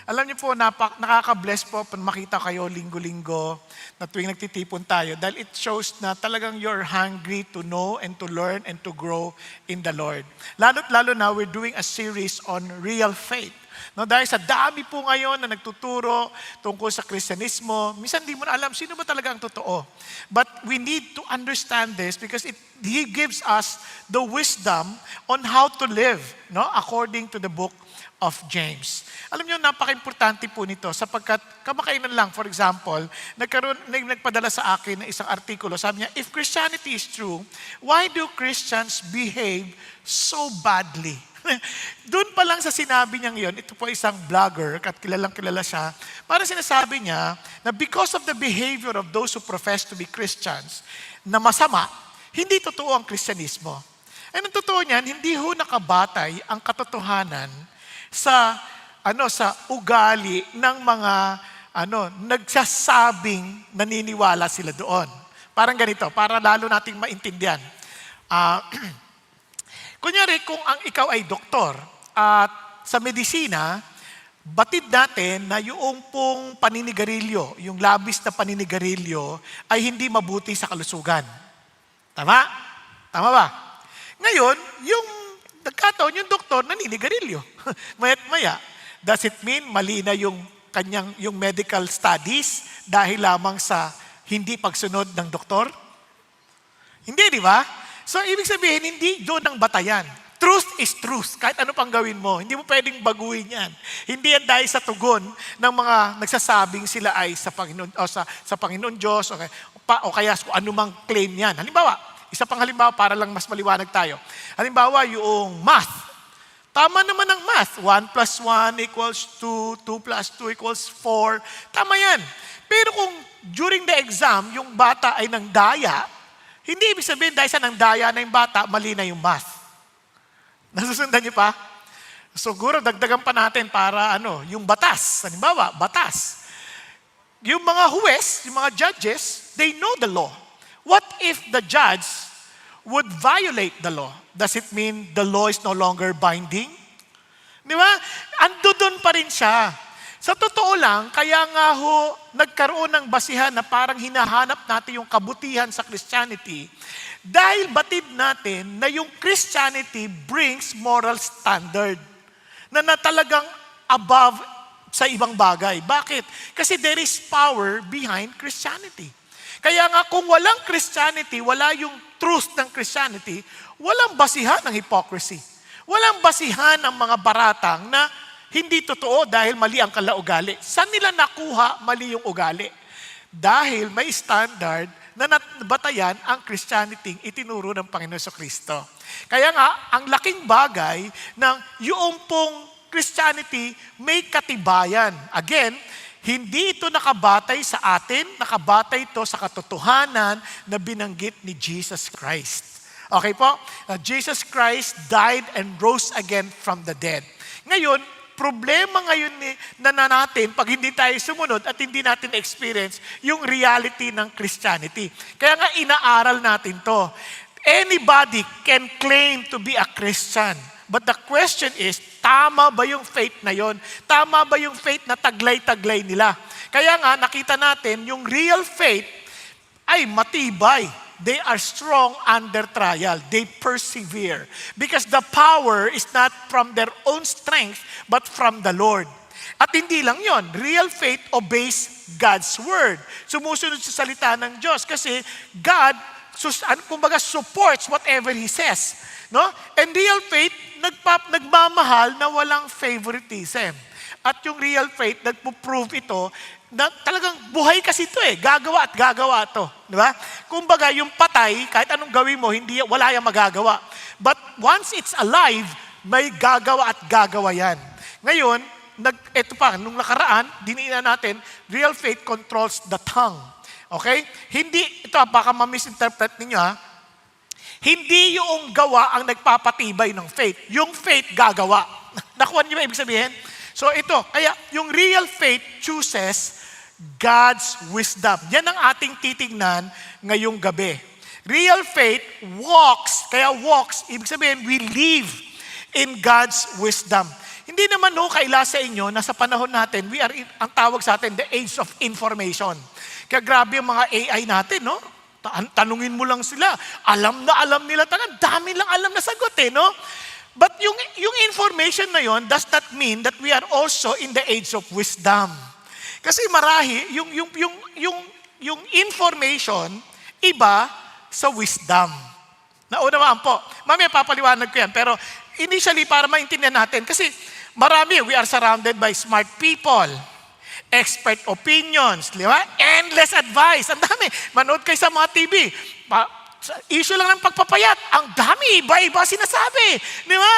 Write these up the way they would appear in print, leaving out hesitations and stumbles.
Alam niyo po, nakaka-bless po pag makita kayo linggo-linggo na tuwing nagtitipon tayo dahil it shows na talagang you're hungry to know and to learn and to grow in the Lord. Lalo't lalo na we're doing a series on real faith. No, dahil sa dami po ngayon na nagtuturo tungkol sa Kristyanismo, minsan di mo na alam sino ba talaga ang totoo. But we need to understand this because He gives us the wisdom on how to live, no, according to the book of James. Alam niyo, napaka-importante po nito sapagkat kamakailan lang, for example, nagpadala sa akin ng isang artikulo. Sabi niya, if Christianity is true, why do Christians behave so badly? Doon pa lang sa sinabi niyang yon, ito po isang vlogger, at kilalang kilala siya, para sinasabi niya na because of the behavior of those who profess to be Christians, na masama, hindi totoo ang Kristyanismo. Ay, ang totoo niyan, hindi ho nakabatay ang katotohanan sa ugali ng mga nagsasabing naniniwala sila doon. Parang ganito, para lalo nating maintindihan. Kunyari, kung ikaw ay doktor at sa medisina, batid natin na yung pong paninigarilyo, yung labis na paninigarilyo, ay hindi mabuti sa kalusugan. Tama? Tama ba? Ngayon, yung nagkataon, yung doktor naninigarilyo. Maya't maya. Does it mean mali na yung medical studies dahil lamang sa hindi pagsunod ng doktor? Hindi, di ba? So, ibig sabihin, hindi doon ang batayan. Truth is truth. Kahit ano pang gawin mo, hindi mo pwedeng baguhin yan. Hindi yan dahil sa tugon ng mga nagsasabing sila ay sa Panginoon, o sa Panginoon Diyos, o kaya kung anumang claim yan. Halimbawa, isa pang halimbawa para lang mas maliwanag tayo. Halimbawa, yung math. Tama naman ang math. 1 plus 1 equals 2, 2 plus 2 equals 4. Tama yan. Pero kung during the exam, yung bata ay nang daya, hindi ibig sabihin dahil sa nang daya na yung bata, mali na yung math. Nasusundan niyo pa? Siguro dagdagan pa natin para yung batas. Halimbawa, batas. Yung mga huwes, yung mga judges, they know the law. What if the judge would violate the law? Does it mean the law is no longer binding? Di ba? Ando doon pa rin siya. Sa totoo lang, kaya nga ho, nagkaroon ng basihan na parang hinahanap natin yung kabutihan sa Christianity dahil batid natin na yung Christianity brings moral standard na talagang above sa ibang bagay. Bakit? Kasi there is power behind Christianity. Kaya nga kung walang Christianity, wala yung truth ng Christianity, walang basihan ng hypocrisy. Walang basihan ng mga baratang na hindi totoo dahil mali ang kalaugali. Saan nila nakuha mali yung ugali? Dahil may standard na batayan ang Christianity itinuro ng Panginoon Kristo. Kaya nga, ang laking bagay ng yung pong Christianity may katibayan. Again, hindi ito nakabatay sa atin, nakabatay ito sa katotohanan na binanggit ni Jesus Christ. Okay po? Jesus Christ died and rose again from the dead. Ngayon, problema ngayon na natin pag hindi tayo sumunod at hindi natin experience yung reality ng Christianity. Kaya nga inaaral natin to. Anybody can claim to be a Christian. But the question is, tama ba yung faith na yon? Tama ba yung faith na taglay-taglay nila? Kaya nga, nakita natin, yung real faith ay matibay. They are strong under trial. They persevere. Because the power is not from their own strength, but from the Lord. At hindi lang yon, real faith obeys God's word. Sumusunod sa salita ng Diyos kasi God, kumbaga, supports whatever He says. No? And real faith, nagmamahal na walang favoritism. At yung real faith, nagpo-prove ito na talagang buhay kasi ito gagawa at gagawa ito. Di ba? Kumbaga, yung patay, kahit anong gawin mo, wala yung magagawa. But once it's alive, may gagawa at gagawa yan. Ngayon, ito pa, nung nakaraan, diniinan natin, real faith controls the tongue. Okay? Hindi, ito baka ma-misinterpret ninyo hindi yung gawa ang nagpapatibay ng faith. Yung faith gagawa. Nakuha niyo ba ibig sabihin? So ito, kaya yung real faith chooses God's wisdom. Yan ang ating titignan ngayong gabi. Real faith walks, ibig sabihin we live in God's wisdom. Hindi naman kaila sa inyo na sa panahon natin, we are ang tawag sa atin, the age of information. Kaya grabe yung mga AI natin, no? Tanungin mo lang sila, alam na alam nila, dami lang alam na sagot no? But yung information na yon does not mean that we are also in the age of wisdom. Kasi marahi, yung information, iba sa wisdom. Naunawaan po. Mamaya papaliwanag ko yan. Pero initially, para maintindihan natin, kasi marami, we are surrounded by smart people, expert opinions, di ba? Endless advice. Ang dami. Manood kayo sa mga TV. Issue lang ng pagpapayat. Ang dami, iba-iba sinasabi. Di ba?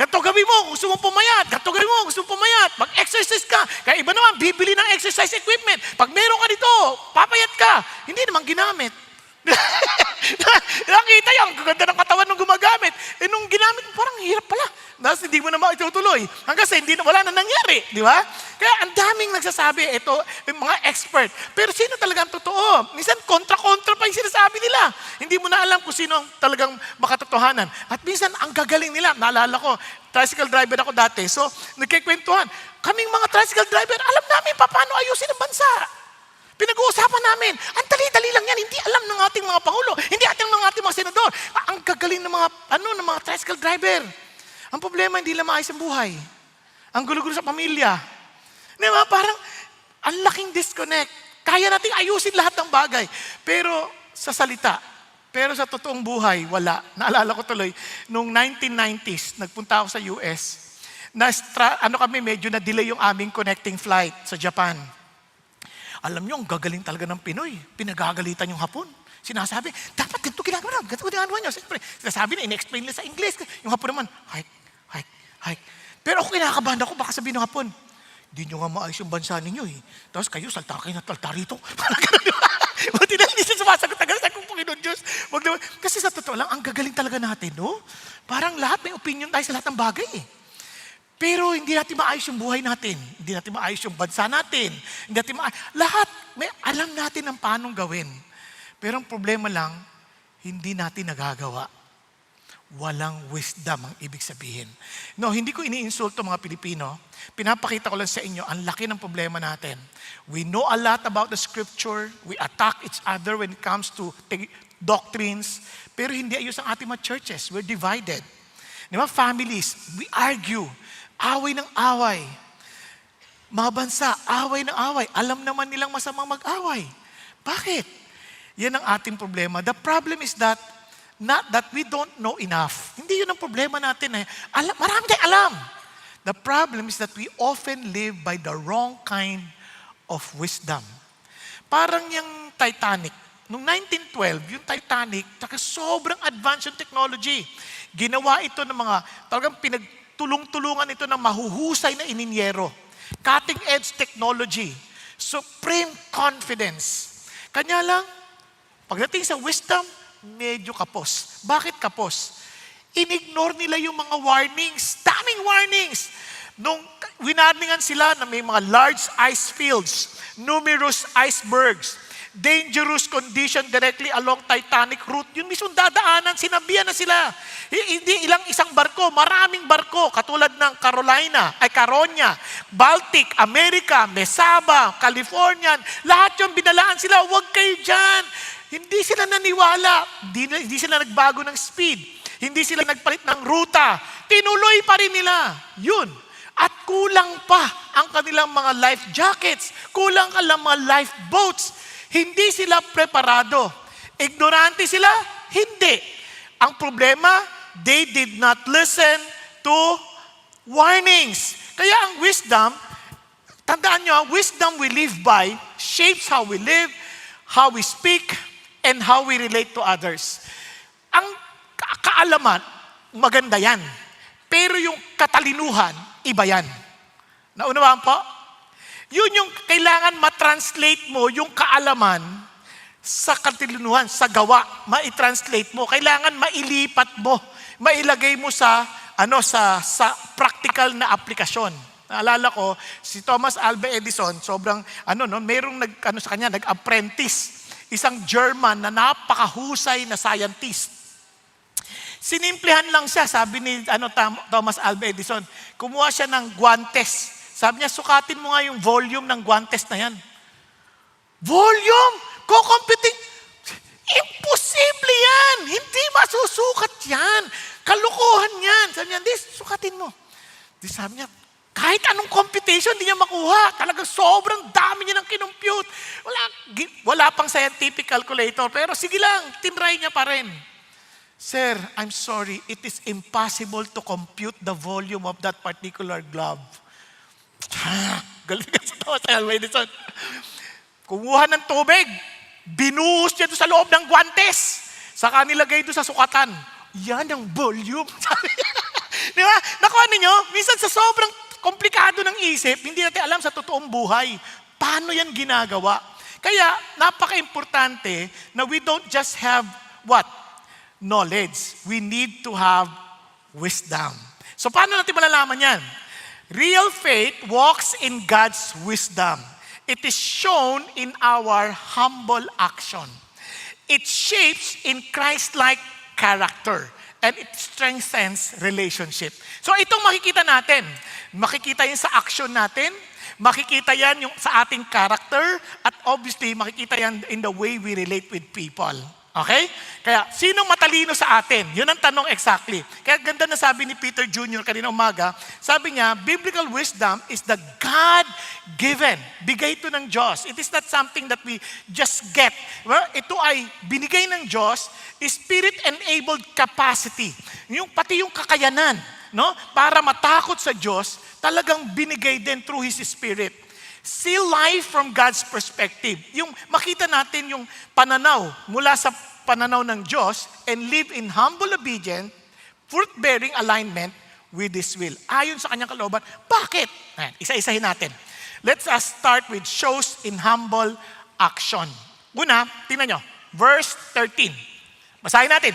Gato gawin mo, gusto mo pumayat. Gato gawin mo, gusto mo pumayat. Mag-exercise ka. Kaya iba naman, bibili ng exercise equipment. Pag meron ka dito, papayat ka. Hindi naman ginamit. Nakita yung ganda ng katawan nung gumagamit. Nung ginamit, parang hirap pala. Tapos hindi mo na maitutuloy. Hanggang sa wala na nangyari. Di ba? Kaya ang daming nagsasabi, ito, yung mga expert. Pero sino talagang totoo? Minsan, kontra-kontra pa yung sinasabi nila. Hindi mo na alam kung sino ang talagang makatotohanan. At minsan, ang gagaling nila. Naalala ko, tricycle driver ako dati. So, nagkikwentuhan. Kaming mga tricycle driver, alam namin paano ayusin ang bansa. Pinag-uusapan namin. Ang dali-dali lang yan. Hindi alam ng ating mga pangulo. Hindi ating ng ating mga senador. Ang gagaling ng mga tricycle driver. Ang problema, hindi lang maayos ang buhay. Ang gulo-gulo sa pamilya. Diba? Parang, ang laking disconnect. Kaya nating ayusin lahat ng bagay. Pero sa salita, pero sa totoong buhay, wala. Naalala ko tuloy, noong 1990s, nagpunta ako sa US, kami, medyo na-delay yung aming connecting flight sa Japan. Alam nyo, ang gagaling talaga ng Pinoy. Pinagagalitan yung Hapon. Sinasabi, dapat ganito ginagawa nyo. Siyempre, sinasabi na, in-explain nila sa English. Yung Hapon naman, hike. Pero ako kinakabahan ako, baka sabihin ng Hapon, hindi nyo nga maayos yung bansa ninyo Tapos kayo, salta kayo na talta rito. Buti na hindi siya sumasagot agad sa kung Panginoon Diyos. Kasi sa totoo lang, ang gagaling talaga natin, no? Parang lahat may opinion tayo sa lahat ng bagay Pero hindi natin maayos yung buhay natin. Hindi natin maayos yung bansa natin. Hindi natin lahat, may alam natin ang paanong gawin. Pero ang problema lang, hindi natin nagagawa. Walang wisdom ang ibig sabihin. No, hindi ko iniinsulto mga Pilipino. Pinapakita ko lang sa inyo, ang laki ng problema natin. We know a lot about the scripture. We attack each other when it comes to doctrines. Pero hindi ayos ang ating mga churches. We're divided. Di ba? Families, we argue. Away ng away. Mga bansa, away ng away. Alam naman nilang masamang mag-away. Bakit? Yan ang ating problema. The problem is that, not that we don't know enough. Hindi yun ang problema natin marami tayong alam. The problem is that we often live by the wrong kind of wisdom. Parang yung Titanic. Noong 1912, yung Titanic, sobrang advanced yung technology. Ginawa ito ng mga, talagang tulong-tulungan ito ng mahuhusay na ininyero. Cutting-edge technology. Supreme confidence. Kanya lang, pagdating sa wisdom, medyo kapos. Bakit kapos? Inignore nila yung mga warnings. Daming warnings. Nung winarningan sila na may mga large ice fields, numerous icebergs, dangerous condition directly along Titanic route. Yun mismo dadaanan, sinabihan na sila. Hindi isang barko, maraming barko, katulad ng Caronia, Baltic, America, Mesaba, California, lahat yung binalaan sila, huwag kayo dyan. Hindi sila naniwala, hindi sila nagbago ng speed, hindi sila nagpalit ng ruta, tinuloy pa rin nila. Yun. At kulang pa ang kanilang mga life jackets, kulang ang mga lifeboats. Hindi sila preparado. Ignorante sila? Hindi. Ang problema, they did not listen to warnings. Kaya ang wisdom, tandaan nyo, wisdom we live by shapes how we live, how we speak, and how we relate to others. Ang kaalaman, maganda yan. Pero yung katalinuhan, iba yan. Naunawaan po? Yun yung kailangan matranslate mo yung kaalaman sa katalinuhan, sa gawa. Ma-translate mo. Kailangan mailipat mo. Mailagay mo sa practical na aplikasyon. Naalala ko, si Thomas Alva Edison, merong sa kanya, nag-apprentice. Isang German na napakahusay na scientist. Sinimplihan lang siya, sabi ni Thomas Alva Edison. Kumuha siya ng guantes. Sabi niya, sukatin mo nga yung volume ng guantes na yan. Volume? Kukompiting? Imposible yan! Hindi masusukat yan! Kalukuhan yan! Sabi niya, hindi, sukatin mo. Di sabi niya, kahit anong competition, hindi niya makuha. Talagang sobrang dami niya ng kinumpute. Wala pang scientific calculator, pero sige lang, tinry niya pa rin. Sir, I'm sorry, it is impossible to compute the volume of that particular glove. Galing ka sa Thomas Alva Edison. Kumuha ng tubig, binuhos niya doon sa loob ng guantes. Saka nilagay doon sa sukatan. Yan ang volume. Di ba? Nakuha ninyo, minsan sa sobrang komplikado ng isip, hindi natin alam sa totoong buhay. Paano yan ginagawa? Kaya, napaka-importante na we don't just have what? Knowledge. We need to have wisdom. So, paano natin malalaman yan? Real faith walks in God's wisdom. It is shown in our humble action. It shapes in Christ-like character. And it strengthens relationship. So itong makikita natin. Makikita yan sa action natin. Makikita yan yung sa ating character. At obviously, makikita yan in the way we relate with people. Okay? Kaya, sinong matalino sa atin? Yun ang tanong exactly. Kaya ganda na sabi ni Peter Jr. kanina umaga, sabi niya, biblical wisdom is the God-given. Bigay ito ng Diyos. It is not something that we just get. Well, ito ay binigay ng Diyos, Spirit-enabled capacity. Pati yung kakayanan, no? Para matakot sa Diyos, talagang binigay din through His Spirit. See life from God's perspective. Yung makita natin yung pananaw mula sa pananaw ng Diyos and live in humble obedience, fruit-bearing alignment with His will. Ayon sa kanyang kalooban. Bakit? Ayan, isa-isahin natin. Let's start with shows in humble action. Una, tingnan nyo. Verse 13. Basahin natin.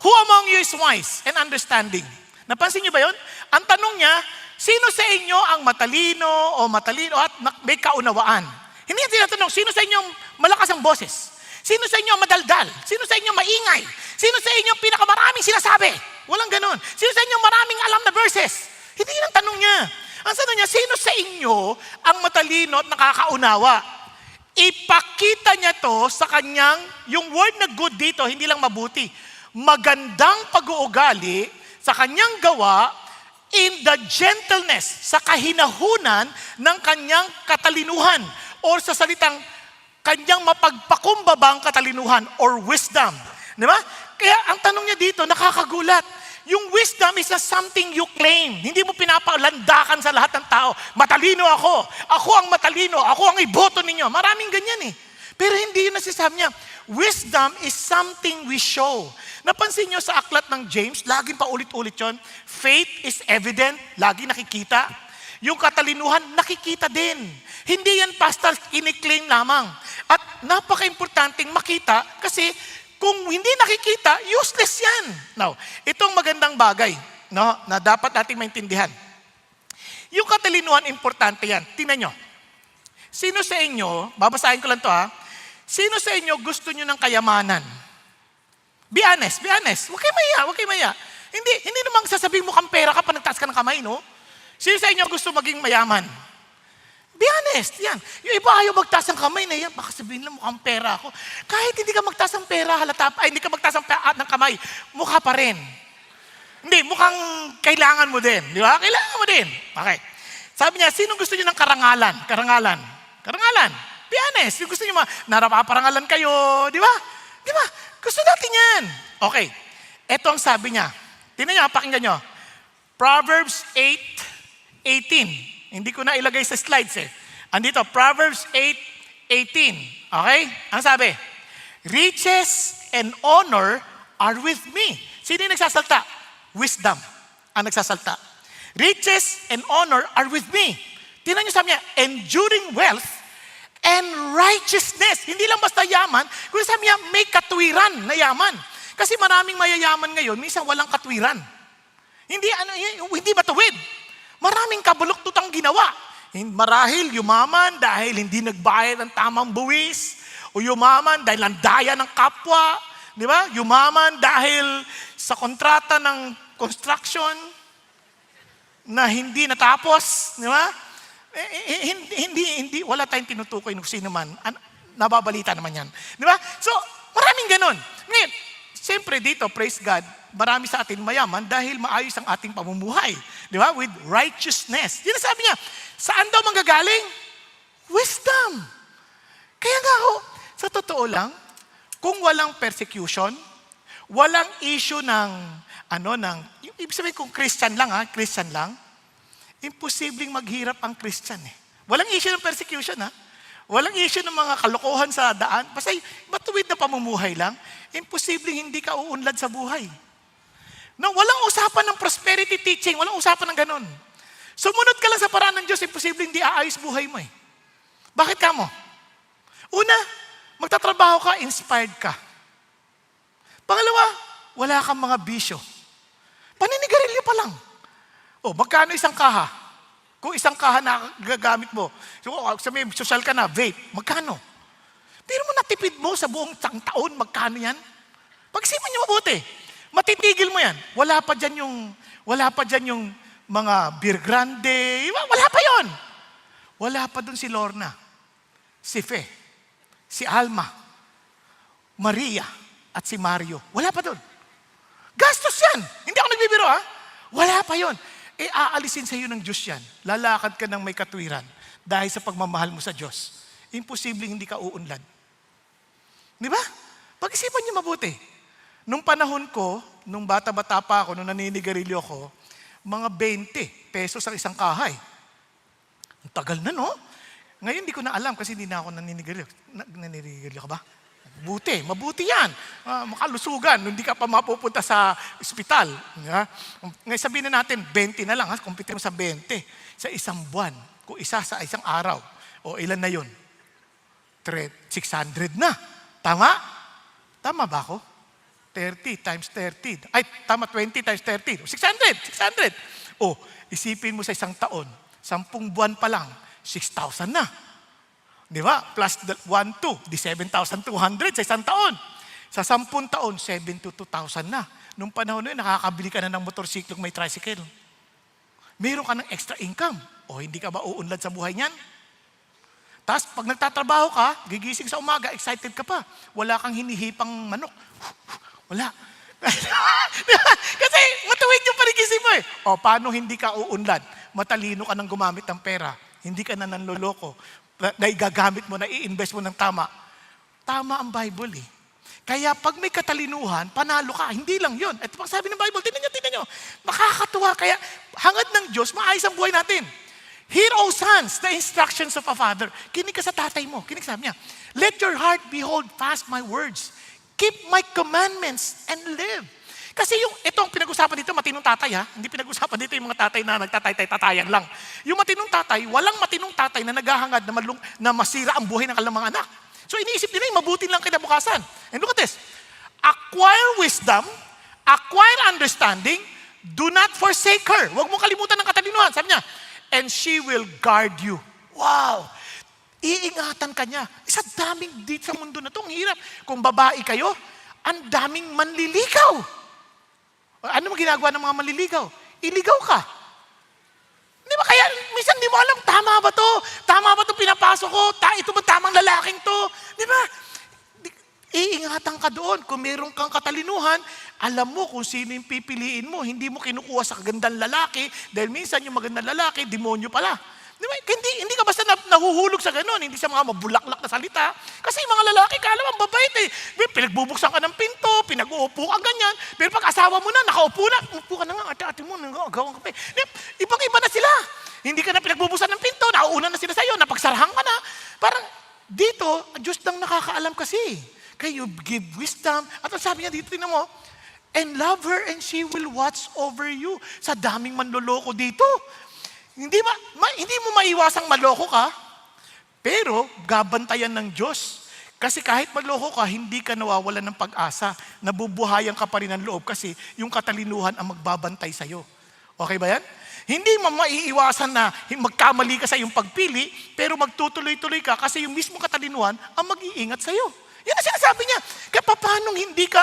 Who among you is wise and understanding? Napansin nyo ba yun? Ang tanong niya, sino sa inyo ang matalino at may kaunawaan? Hindi niya tinatanong, sino sa inyo malakas ang boses? Sino sa inyo madaldal? Sino sa inyo maingay? Sino sa inyo pinakamaraming sinasabi? Walang ganon. Sino sa inyo maraming alam na verses? Hindi yun ang tanong niya. Ang tanong niya, sino sa inyo ang matalino at nakakaunawa? Ipakita niya to sa kanyang, yung word na good dito, hindi lang mabuti. Magandang pag-uugali sa kanyang gawa in the gentleness, sa kahinahunan ng kanyang katalinuhan or sa salitang kanyang mapagpakumbabang katalinuhan or wisdom. Di ba? Kaya ang tanong niya dito, nakakagulat. Yung wisdom is not something you claim. Hindi mo pinapalandakan sa lahat ng tao. Matalino ako. Ako ang matalino. Ako ang iboto ninyo. Maraming ganyan eh. Pero hindi yun nasasabi niya. Wisdom is something we show. Napansin niyo sa aklat ng James, laging paulit-ulit yun. Faith is evident, lagi nakikita. Yung katalinuhan, nakikita din. Hindi yan basta kiniklaim lamang. At napaka-importanting makita kasi kung hindi nakikita, useless yan. Now, itong magandang bagay no, na dapat nating maintindihan. Yung katalinuhan, importante yan. Tingnan nyo. Sino sa inyo, babasahin ko lang to ha, sino sa inyo gusto nyo ng kayamanan? Be honest, be honest. Huwag kayo maya. Hindi namang sasabihin mo kang pera ka pa nagtaas ka ng kamay, no? Sino sa inyo gusto maging mayaman? Be honest, yan. Yung iba ayaw magtaas ng kamay na yan, baka sabihin lang mukhang pera ako. Kahit hindi ka magtaas ng pera, hindi ka magtaas ng kamay, mukha pa rin. Hindi, mukhang kailangan mo din. Di ba? Kailangan mo din. Okay. Sabi niya, sino gusto niyo ng karangalan? Karangalan. Be honest. Yung gusto niyo narapaparangalan kayo. Di ba? Di ba? Gusto natin yan. Okay. Ito ang sabi niya. Tingnan niyo, pakinggan niyo. Proverbs 8:18. Hindi ko na ilagay sa slides eh. Andito, Proverbs 8:18. Okay? Ang sabi? Riches and honor are with me. Sino yung nagsasalta? Wisdom ang nagsasalta. Riches and honor are with me. Tingnan niyo sabi niya, enduring wealth and righteousness. Hindi lang basta yaman, kundi sabi niya, may katwiran na yaman. Kasi maraming mayayaman ngayon, minsan walang katwiran. Hindi matuwid. Maraming kabuluktutang ginawa. Marahil yumaman dahil hindi nagbayad ng tamang buwis, o yumaman dahil landaya ng kapwa, Di ba? Yumaman dahil sa kontrata ng construction na hindi natapos. Di ba? Hindi, wala tayong tinutukoy ng sino man. Nababalita naman yan. Di ba? So, maraming ganon. Ngayon, siyempre dito, praise God, marami sa atin mayaman dahil maayos ang ating pamumuhay. Di ba? With righteousness. Yun ang sabi niya, saan daw manggagaling? Wisdom. Kaya nga ho, sa totoo lang, kung walang persecution, walang issue ng, ibig sabihin kung Christian lang Christian lang, imposibleng maghirap ang Christian eh. Walang issue ng persecution Walang issue ng mga kalokohan sa daan. Basta matuwid na pamumuhay lang, imposibleng hindi ka uunlad sa buhay. No, walang usapan ng prosperity teaching, walang usapan ng ganun. Sumunod ka lang sa paraan ng Diyos, imposibleng hindi aayos buhay mo eh. Bakit ka mo? Una, magtatrabaho ka, inspired ka. Pangalawa, wala kang mga bisyo. Paninigarilyo pa lang. Magkano isang kaha? Kung isang kaha na gagamit mo, sabi, social ka na, vape, magkano? Pero mo natipid mo sa buong taon, magkano yan? Pag-isipan niyo mabuti. Matitigil mo yan. Wala pa dyan yung mga beer grande. Wala pa yon. Wala pa dun si Lorna, si Fe, si Alma, Maria, at si Mario. Wala pa dun. Gastos yan. Hindi ako nagbibiro Wala pa yon. Aalisin sa iyo ng Diyos yan. Lalakad ka ng may katwiran dahil sa pagmamahal mo sa Diyos. Imposibleng hindi ka uunlad. Di ba? Pag-isipan niyo mabuti. Nung panahon ko, nung bata-bata pa ako, nung naninigarilyo ko, mga 20 pesos ang isang kahay. Ang tagal na, no? Ngayon, hindi ko na alam kasi hindi na ako naninigarilyo. Naninigarilyo ka ba? Mabuti yan. Makalusugan, hindi ka pa mapupunta sa ospital. Ngayon sabihin na natin, 20 na lang. Kumpite mo sa 20 sa isang buwan. Kung isa sa isang araw. O ilan na yun? 600 na. Tama? Tama ba ako? 30 times 30. Ay, tama, 20 times 30. 600. Isipin mo sa isang taon, 10 buwan pa lang, 6,000 na. Di ba? Plus 1, 2, di 7,200 sa isang taon. Sa 10 taon, 72,000 na. Nung panahon na yun, nakakabili ka na ng motorsiklong may tricycle. Meron ka ng extra income. Hindi ka ba uunlad sa buhay niyan? Tapos, pag nagtatrabaho ka, gigising sa umaga, excited ka pa. Wala kang hinihipang manok. Wala. Kasi matuwid yung panigising mo eh. Paano hindi ka uunlad? Matalino ka nang gumamit ng pera. Hindi ka na nanloloko. Na igagamit mo, na i-invest mo ng tama. Tama ang Bible eh. Kaya pag may katalinuhan, panalo ka. Hindi lang yun. Ito pang sabi ng Bible, tingnan nyo. Makakatuwa. Kaya hangad ng Diyos, maayos ang buhay natin. Hear, O sons, the instructions of a father. Kinig ka sa tatay mo. Kinig sabi niya, let your heart behold fast my words. Keep my commandments and live. Kasi itong pinag-usapan dito, matinong tatay Hindi pinag-usapan dito yung mga tatay na nagtatay-tatayan lang. Yung matinong tatay, walang matinong tatay na naghahangad na masira ang buhay ng kanilang mga anak. So iniisip nila yung mabuti lang kinabukasan. And look at this. Acquire wisdom, acquire understanding, do not forsake her. Huwag mong kalimutan ng katalinuhan. Sabi niya, and she will guard you. Wow! Iingatan ka niya. Sa daming dito sa mundo na to, ang hirap. Kung babae kayo, ang daming manliligaw. Ano mo ginagawa ng mga manliligaw? Iligaw ka. Di ba? Kaya minsan di mo alam, tama ba to? Tama ba to pinapasok ko? Ito ba tamang lalaking to? Di ba? Iingatan ka doon. Kung meron kang katalinuhan, alam mo kung sino yung pipiliin mo. Hindi mo kinukuha sa kagandang lalaki dahil minsan yung magandang lalaki, demonyo pala. Di ba? Hindi ka basta nahuhulog sa ganun. Hindi sa mga mabulaklak na salita. Kasi yung mga lalaki, kala mo, babait eh. Pinagbubuksan ka ng pinto, pinag-uupo ka ganyan. Pero pag asawa mo na, nakaupo na, upo ka na nga, ate mo, nagawang kape. Ibang-iba na sila. Hindi ka na pinagbubuksan ng pinto, nauuna na sila sa'yo, napagsarahan ka na. Parang dito, Diyos lang nakakaalam kasi. Kaya you give wisdom. At ang sabi niya dito, tingnan mo, and love her and she will watch over you. Sa daming manloloko dito. Hindi mo maiwasang maloko ka, pero gabantayan ng Diyos. Kasi kahit maloko ka, hindi ka nawawalan ng pag-asa. Nabubuhayan ka pa rin ng loob kasi yung katalinuhan ang magbabantay sa'yo. Okay ba yan? Hindi mo maiiwasan na magkamali ka sa iyong pagpili, pero magtutuloy-tuloy ka kasi yung mismong katalinuhan ang mag-iingat sa'yo. Yan ang sinasabi niya. Kaya paano hindi ka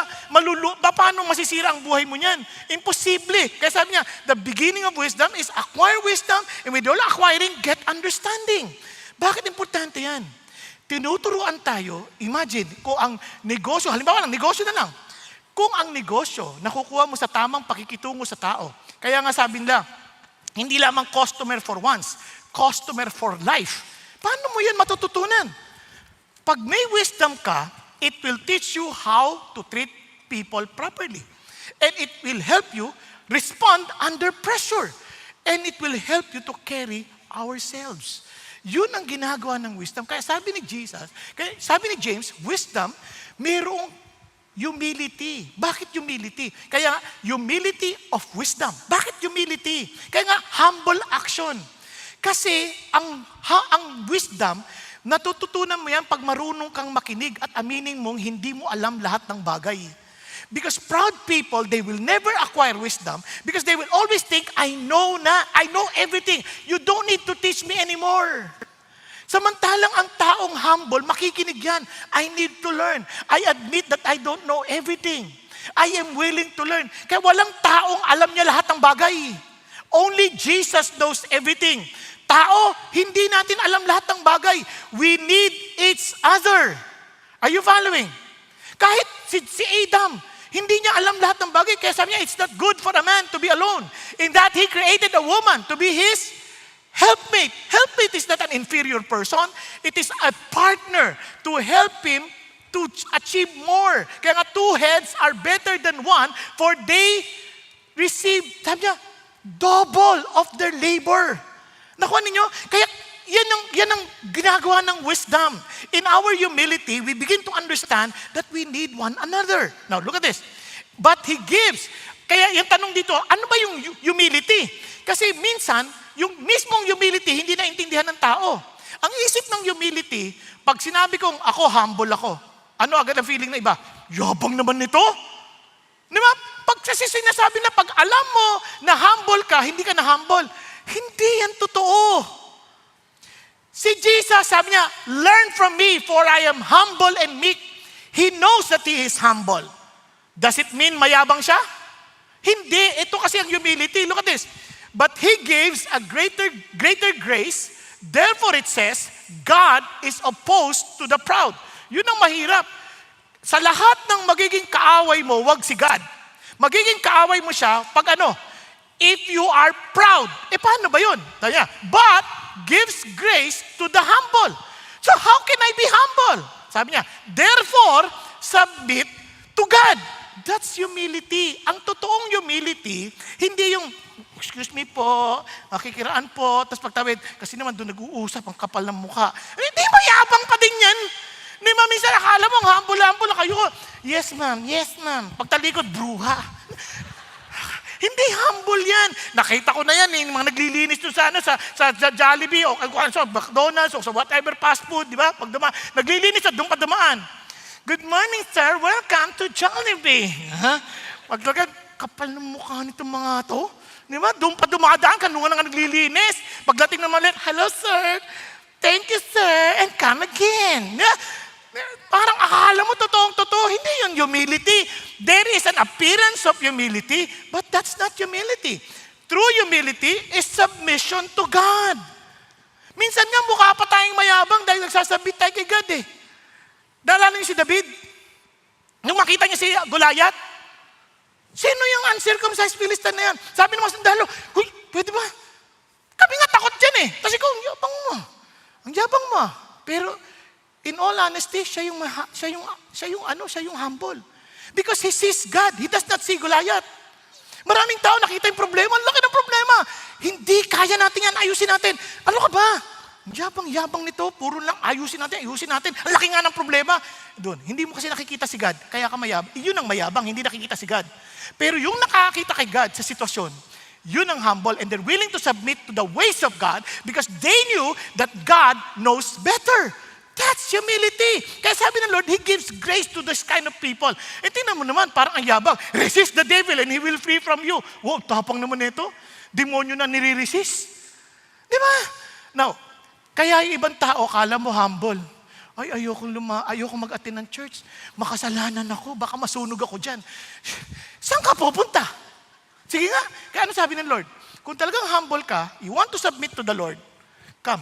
paano masisira ang buhay mo niyan? Imposible. Kaya sabi niya, the beginning of wisdom is acquire wisdom, and with all acquiring, get understanding. Bakit importante yan? Tinuturuan tayo, imagine, kung ang negosyo, halimbawa ng negosyo na lang, kung ang negosyo, nakukuha mo sa tamang pakikitungo sa tao, kaya nga sabi nila, hindi lamang customer for once, customer for life. Paano mo yan matututunan? Pag may wisdom ka, it will teach you how to treat people properly. And it will help you respond under pressure. And it will help you to carry ourselves. Yun ang ginagawa ng wisdom. Kaya sabi ni James, wisdom, mayroong humility. Bakit humility? Kaya humility of wisdom. Bakit humility? Kaya nga, humble action. Kasi ang wisdom, natututunan mo yan pag marunong kang makinig at aminin mong hindi mo alam lahat ng bagay. Because proud people, they will never acquire wisdom because they will always think, I know everything. You don't need to teach me anymore. Samantalang ang taong humble, makikinig yan. I need to learn. I admit that I don't know everything. I am willing to learn. Kaya walang taong alam niya lahat ng bagay. Only Jesus knows everything. Tao, hindi natin alam lahat ng bagay. We need each other. Are you following? Kahit si Adam, hindi niya alam lahat ng bagay. Kaya sabi niya, it's not good for a man to be alone. In that he created a woman to be his helpmate. Helpmate is not an inferior person. It is a partner to help him to achieve more. Kaya nga, two heads are better than one, for they receive, sabi niya, double of their labor. Nakuha ninyo? Kaya yan ang ginagawa ng wisdom. In our humility, we begin to understand that we need one another. Now, look at this. But He gives. Kaya yung tanong dito, ano ba yung humility? Kasi minsan, yung mismong humility, hindi naintindihan ng tao. Ang isip ng humility, pag sinabi kong ako, humble ako, ano agad ang feeling na iba? Yabang naman nito. Di ba? Pag kasi sinasabi na pag alam mo na humble ka, hindi ka na humble. Hindi yan totoo. Si Jesus, sabi niya, learn from me for I am humble and meek. He knows that He is humble. Does it mean mayabang siya? Hindi. Ito kasi ang humility. Look at this. But He gives a greater grace. Therefore it says, God is opposed to the proud. Yun ang mahirap. Sa lahat ng magiging kaaway mo, wag si God. Magiging kaaway mo siya pag ano? If you are proud. Paano ba yun? But gives grace to the humble. So how can I be humble? Sabi niya, therefore, submit to God. That's humility. Ang totoong humility, hindi yung, excuse me po, makikiraan po, tapos pagtawid, kasi naman doon nag-uusap, ang kapal ng mukha. Hindi mayabang pa din yan. Hindi ba, minsan akala mo, humble na kayo. Yes ma'am. Pagtalikod, bruha. Hindi humble yan. Nakita ko na yan, yung mga naglilinis doon sa Jollibee o sa McDonald's o sa whatever fast food, di ba? Pag naglilinis at doon pa dumaan. Good morning, sir. Welcome to Jollibee. Pagdagan, kapal ng mukha nitong mga to. Di ba? Doon pa dumadaan, kanungan nga naglilinis. Pagdating naman ulit, hello, sir. Thank you, sir. And come again. Parang akala mo totoong-totoo. Hindi yun humility. There is an appearance of humility, but that's not humility. True humility is submission to God. Minsan nga mukha pa tayong mayabang dahil nagsasabit tayo kay God eh. Dahil niyo si David. Nung makita niya si Goliath, sino yung uncircumcised Philistine na yan? Sabi ng mga sundalo, huy, pwede ba? Kami nga takot dyan eh. Kasi kung yabang mo. Ang yabang mo. Pero in all honesty, siya yung humble. Because he sees God. He does not see Goliath. Maraming tao nakita yung problema. Ang laki ng problema. Hindi kaya natin yan. Ayusin natin. Ano ka ba? Ang yabang nito. Puro lang ayusin natin. Ang laki nga ng problema. Doon, hindi mo kasi nakikita si God. Kaya ka mayabang. Yun ang mayabang. Hindi nakikita si God. Pero yung nakakita kay God sa sitwasyon, yun ang humble, and they're willing to submit to the ways of God because they knew that God knows better. That's humility. Kaya sabi ng Lord, He gives grace to this kind of people. Tingnan mo naman, parang ang yabang. Resist the devil and he will flee from you. Wow, tapang naman ito. Demonyo na nire-resist. Di ba? Now, kaya yung ibang tao, kala mo humble. Ay, ayoko mag-attend ng church. Makasalanan ako, baka masunog ako dyan. Saan ka pupunta? Sige nga. Kaya ano sabi ng Lord? Kung talagang humble ka, you want to submit to the Lord, come.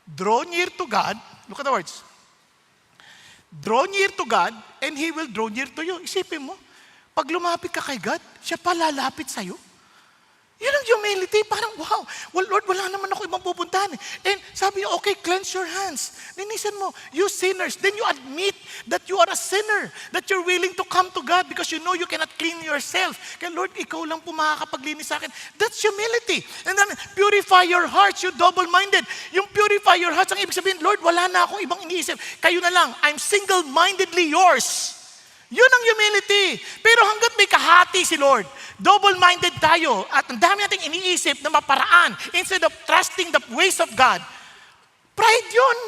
Draw near to God. Look at the words. Draw near to God, and He will draw near to you. Isipin mo, pag lumapit ka kay God, siya pa lalapit sa'yo. Yun ang humility. Parang, wow, well, Lord, wala naman ako ibang pupuntahan. And sabi niya, okay, cleanse your hands. Linisan mo, you sinners. Then you admit that you are a sinner, that you're willing to come to God because you know you cannot clean yourself. Kaya Lord, ikaw lang po makakapaglinis sa akin. That's humility. And then, purify your hearts, you double-minded. Yung purify your hearts, ang ibig sabihin, Lord, wala na akong ibang iniisip. Kayo na lang, I'm single-mindedly yours. Yun ang humility. Pero hanggat may kahati si Lord, double-minded tayo at ang dami nating iniisip na maparaan instead of trusting the ways of God, pride yun.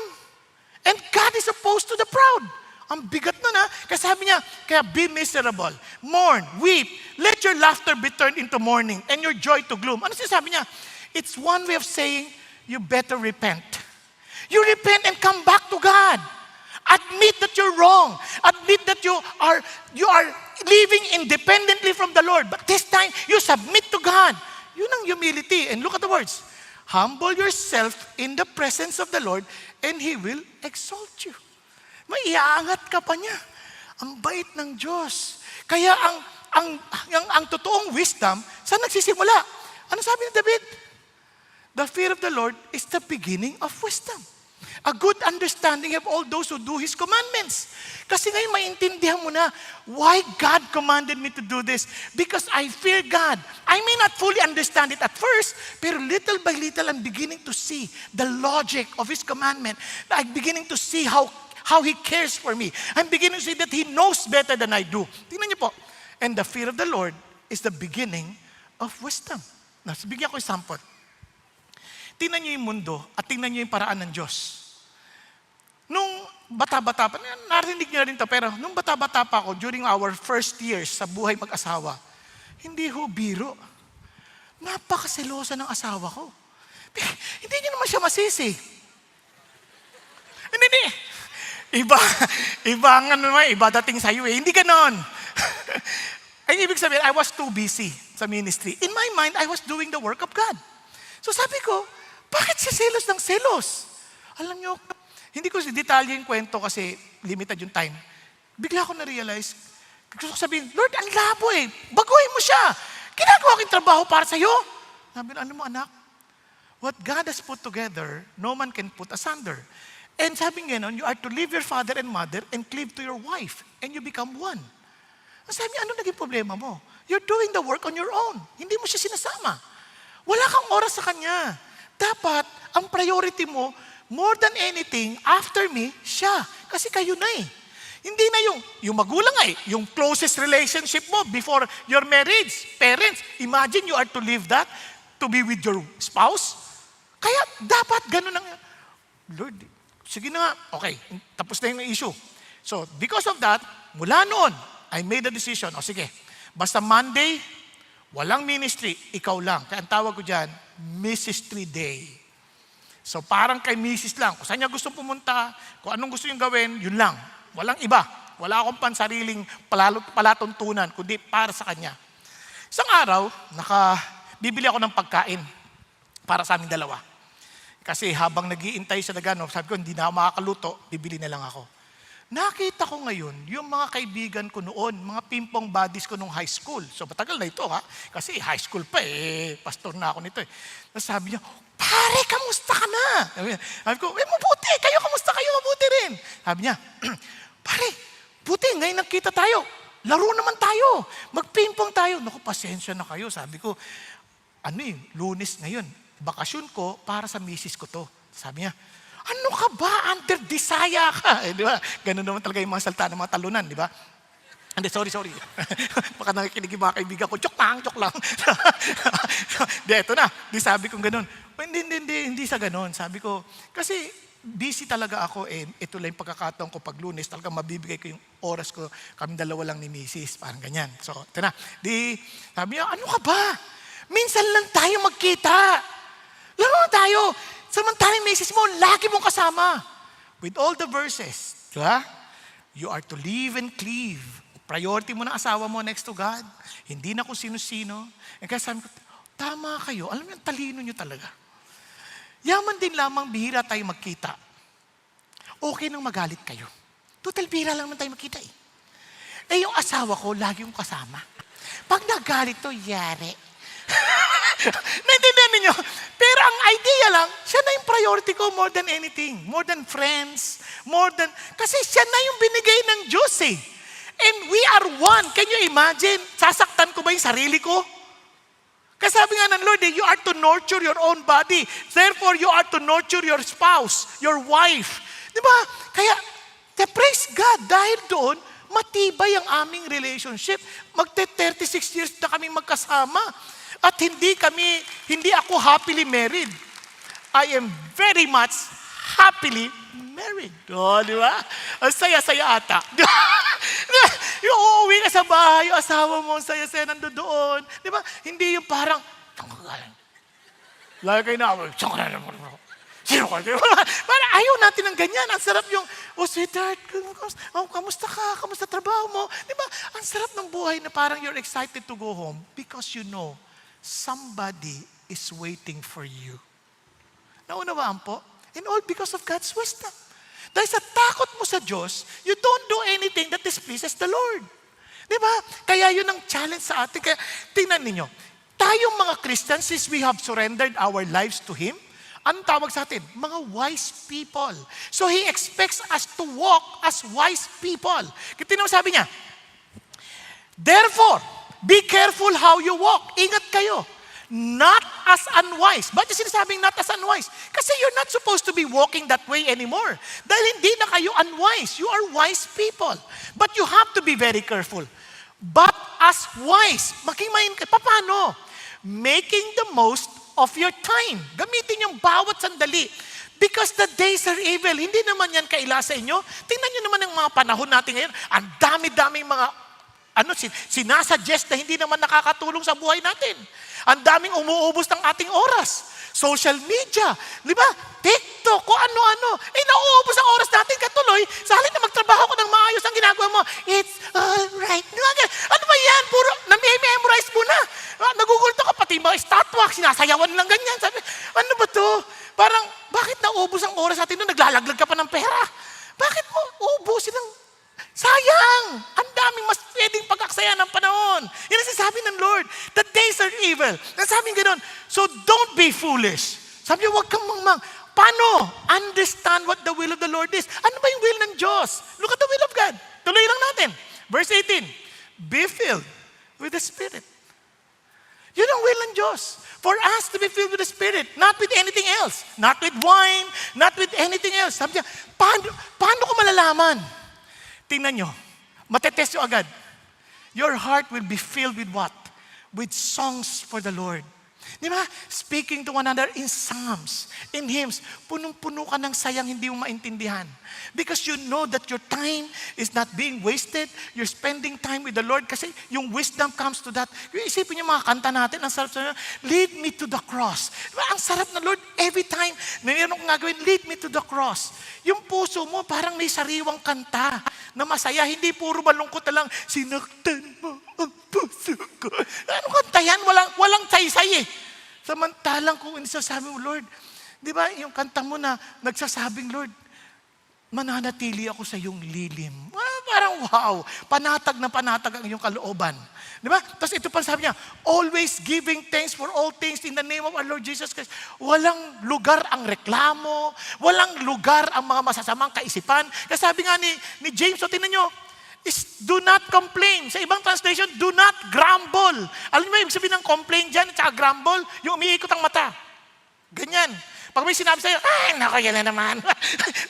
And God is opposed to the proud. Ang bigat nun ha. Kasi sabi niya, kaya be miserable, mourn, weep, let your laughter be turned into mourning and your joy to gloom. Ano sinasabi niya? It's one way of saying, you better repent. You repent and come back to God. Admit that you're wrong. Admit that you are living independently from the Lord. But this time, you submit to God. Yun ang humility. And look at the words. Humble yourself in the presence of the Lord, and He will exalt you. Maiaangat ka pa niya. Ang bait ng Diyos. Kaya ang totoong wisdom, saan nagsisimula? Ano sabi ni David? The fear of the Lord is the beginning of wisdom. A good understanding of all those who do His commandments. Kasi ngayon maintindihan mo na why God commanded me to do this. Because I fear God. I may not fully understand it at first, pero little by little I'm beginning to see the logic of His commandment. I'm beginning to see how He cares for me. I'm beginning to see that He knows better than I do. Tingnan niyo po. And the fear of the Lord is the beginning of wisdom. Now, bigyan ko example. Tingnan niyo yung mundo at tingnan niyo yung paraan ng Diyos. Nung bata-bata pa, narinig niyo na rin to, pero nung bata-bata pa ako, during our first years sa buhay mag-asawa, hindi ho biro. Napakaselosa ng asawa ko. Hindi niyo naman siya masisi. Hindi. Iba dating sa'yo eh. Hindi ganon. Ay, ibig sabihin, I was too busy sa ministry. In my mind, I was doing the work of God. So sabi ko, bakit siya selos ng selos? Alam niyo, hindi ko detalye yung kwento kasi limited yung time. Bigla ko na-realize, gusto ko sabihin, Lord, ang labo eh. Baguhin mo siya. Ginagawa ko yung trabaho para sa'yo. Sabi, ano mo anak? What God has put together, no man can put asunder. And sabi nga nun, you are to leave your father and mother and cleave to your wife. And you become one. Sabi, ano naging problema mo? You're doing the work on your own. Hindi mo siya sinasama. Wala kang oras sa kanya. Dapat, ang priority mo, more than anything, after me, siya. Kasi kayo na eh. Hindi na yung magulang ay, yung closest relationship mo before your marriage. Parents, imagine you are to live that, to be with your spouse. Kaya dapat ganun ang, Lord, sige na nga, okay, tapos na yung issue. So, because of that, mula noon, I made a decision, sige, basta Monday, walang ministry, ikaw lang. Kaya ang tawag ko dyan, Ministry Day. So parang kay Mrs. lang, kung saan niya gusto pumunta, kung anong gusto niyang gawin, yun lang. Walang iba. Wala akong pansariling palatuntunan, kundi para sa kanya. Isang araw, bibili ako ng pagkain para sa aming dalawa. Kasi habang nag-iintay siya na gano'n, sabi ko, hindi na ako makakaluto, bibili na lang ako. Nakita ko ngayon, yung mga kaibigan ko noon, mga pimpong buddies ko nung high school. So matagal na ito ha, kasi high school pa pastor na ako nito eh. Tapos sabi niya, pare, kamusta ka na? Sabi ko, mabuti, kayo kamusta kayo, mabuti rin. Sabi niya, pare, buti, ngayon nagkita tayo. Laro naman tayo. Magpimpong tayo. Naku, pasensya na kayo. Sabi ko, Lunes ngayon. Bakasyon ko para sa misis ko to. Sabi niya, ano ka ba? Under desire ka. Di ba? Ganun naman talaga yung mga salta ng mga talunan, di ba? Hindi, sorry. Baka nakikinig yung mga kaibigan ko, joke lang. Di, eto na. Di sabi kong ganun. Hindi sa ganun. Sabi ko, kasi busy talaga ako ito lang yung pagkakataon ko pag Lunes, talaga mabibigay ko yung oras ko, kami dalawa lang ni Mrs. Parang ganyan. So, ito na. Di, sabi niya, ano ka ba? Minsan lang tayo magkita. Laro na tayo. Samantalang Mrs. mo, lagi mong kasama. with all the verses, di ba? You are to live and cleave. Priority mo ng asawa mo next to God. Hindi na kung sino-sino. And kaya sabi ko, tama kayo. Alam mo yung talino nyo talaga. Yaman din lamang bihira tayo magkita. Okay nang magalit kayo. Total bihira lang naman tayo magkita eh. Eh yung asawa ko, lagi yung kasama. Pag nagalit to, yari. Naintindihan ninyo? Pero ang idea lang, siya na yung priority ko more than anything. More than friends. Kasi siya na yung binigay ng Diyos eh. And we are one. Can you imagine? Sasaktan ko ba yung sarili ko? Kasi sabi nga ng Lord, you are to nurture your own body. Therefore, you are to nurture your spouse, your wife. Di ba? Kaya, praise God, dahil doon, matibay ang aming relationship. Magte-36 years na kaming magkasama. At hindi ako happily married. I am very much happily married. Oh, di ba? Ang saya-saya ata. Yung uuwi ka sa bahay, yung asawa mo, ang saya-saya nandoon. Di ba? Hindi yung parang, lagi kayo na ako, sino ka? Parang ayaw natin ng ganyan. Ang sarap yung, sweetheart, kamusta ka? Kamusta trabaho mo? Di ba? Ang sarap ng buhay na parang you're excited to go home because you know somebody is waiting for you. Naunawaan po? And all because of God's wisdom. Dahil sa takot mo sa Diyos, you don't do anything that displeases the Lord. Di ba? Kaya yun ang challenge sa atin. Kaya tingnan ninyo, tayong mga Christians, since we have surrendered our lives to Him, anong tawag sa atin? Mga wise people. So He expects us to walk as wise people. Tingnan mo sabi niya, therefore, be careful how you walk. Ingat kayo. Not as unwise. Bakit sinasabing not as unwise? Kasi you're not supposed to be walking that way anymore. Dahil hindi na kayo unwise. You are wise people. But you have to be very careful. But as wise, paano? Making the most of your time. Gamitin yung bawat sandali. Because the days are evil. Hindi naman yan kaila sa inyo. Tingnan nyo naman yung mga panahon natin ngayon. Ang dami-daming mga sinasuggest na hindi naman nakakatulong sa buhay natin. Ang daming umuubos ng ating oras. Social media, di ba? TikTok, kung ano-ano. Nauubos ang oras natin katuloy. Sa halin na magtrabaho ko ng maayos ang ginagawa mo, it's alright. Ano ba yan? Puro, na-memorize mo na. Nagugulto ka, pati mga estatwa, sinasayawan lang ganyan. Sabi, ano ba to? Parang, bakit naubos ang oras natin doon? Naglalaglag ka pa ng pera. Bakit mo ubusin ang sayang! Ang daming mas pwedeng pagkaksaya ng panahon. Yan ang sinasabi ng Lord. The days are evil. Nasabing gano'n. So don't be foolish. Sabi niya, huwag kang mangmang. Paano? Understand what the will of the Lord is. Ano ba yung will ng Diyos? Look at the will of God. Tuloy lang natin. Verse 18. Be filled with the Spirit. Yun ang will ng Diyos. For us to be filled with the Spirit. Not with anything else. Not with wine. Not with anything else. Sabi niya, paano ko malalaman? Tingnan nyo, matetest nyo agad. Your heart will be filled with what? With songs for the Lord. Di ba? Speaking to one another in psalms, in hymns, punong-puno ka ng sayang hindi mo maintindihan. Because you know that your time is not being wasted. You're spending time with the Lord kasi yung wisdom comes to that. Yung isipin niyo mga kanta natin, ang sarap sa lead me to the cross. Diba? Ang sarap na Lord, every time na meron kong gagawin, lead me to the cross. Yung puso mo parang may sariwang kanta na masaya, hindi puro malungkot na lang, sinaktan mo ang puso ko. Ano kanta yan? Walang saysay eh. Samantalang kung inasasabi mo, Lord, di ba yung kanta mo na nagsasabing, Lord, mananatili ako sa iyong lilim. Parang wow, panatag na panatag ang iyong kalooban. Di ba? Tapos ito pa sabi niya, always giving thanks for all things in the name of our Lord Jesus Christ. Walang lugar ang reklamo, walang lugar ang mga masasamang kaisipan. Kasi sabi nga ni James, so tinan nyo, is do not complain. Sa ibang translation, do not grumble. Alam mo, ibig sabihin ng complain dyan at saka grumble, yung umiikot ang mata. Ganyan. Pag may sinabi sa'yo, nako, yan na naman.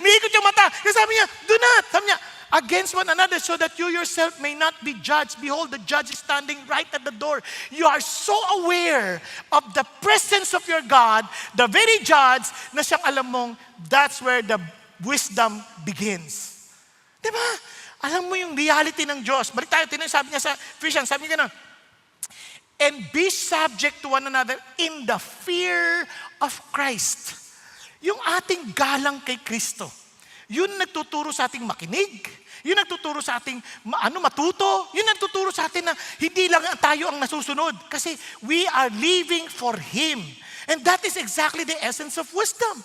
Umiikot yung mata. Kasi sabi niya, do not. Sabi niya, against one another so that you yourself may not be judged. Behold, the judge is standing right at the door. You are so aware of the presence of your God, the very judge, na siyang alam mong, that's where the wisdom begins. Diba? Alam mo yung reality ng Diyos. Balik tayo, sabi niya sa Ephesians, sabi niya gano'n, and be subject to one another in the fear of Christ. Yung ating galang kay Kristo. Yun nagtuturo sa ating makinig. Yun nagtuturo sa ating matuto. Yun nagtuturo sa atin na hindi lang tayo ang nasusunod. Kasi we are living for Him. And that is exactly the essence of wisdom.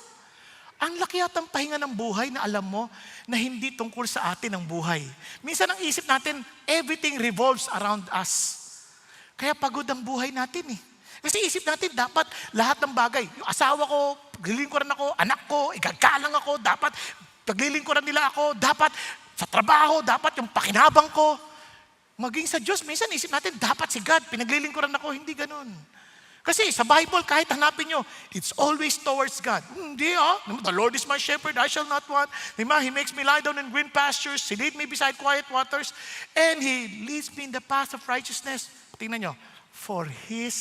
Ang laki yatang pahinga ng buhay na alam mo na hindi tungkol sa atin ang buhay. Minsan ang isip natin, everything revolves around us. Kaya pagod ang buhay natin eh. Kasi isip natin, dapat lahat ng bagay. Yung asawa ko, paglilingkuran ako, anak ko, igagalang ako, dapat paglilingkuran nila ako, dapat sa trabaho, dapat yung pakinabang ko. Maging sa Diyos, minsan isip natin, dapat si God, pinaglilingkuran ako, hindi ganun. Kasi sa Bible, kahit hanapin nyo, it's always towards God. Hindi the Lord is my shepherd, I shall not want. Diba? He makes me lie down in green pastures, He leads me beside quiet waters, and He leads me in the path of righteousness. Tingnan nyo, for His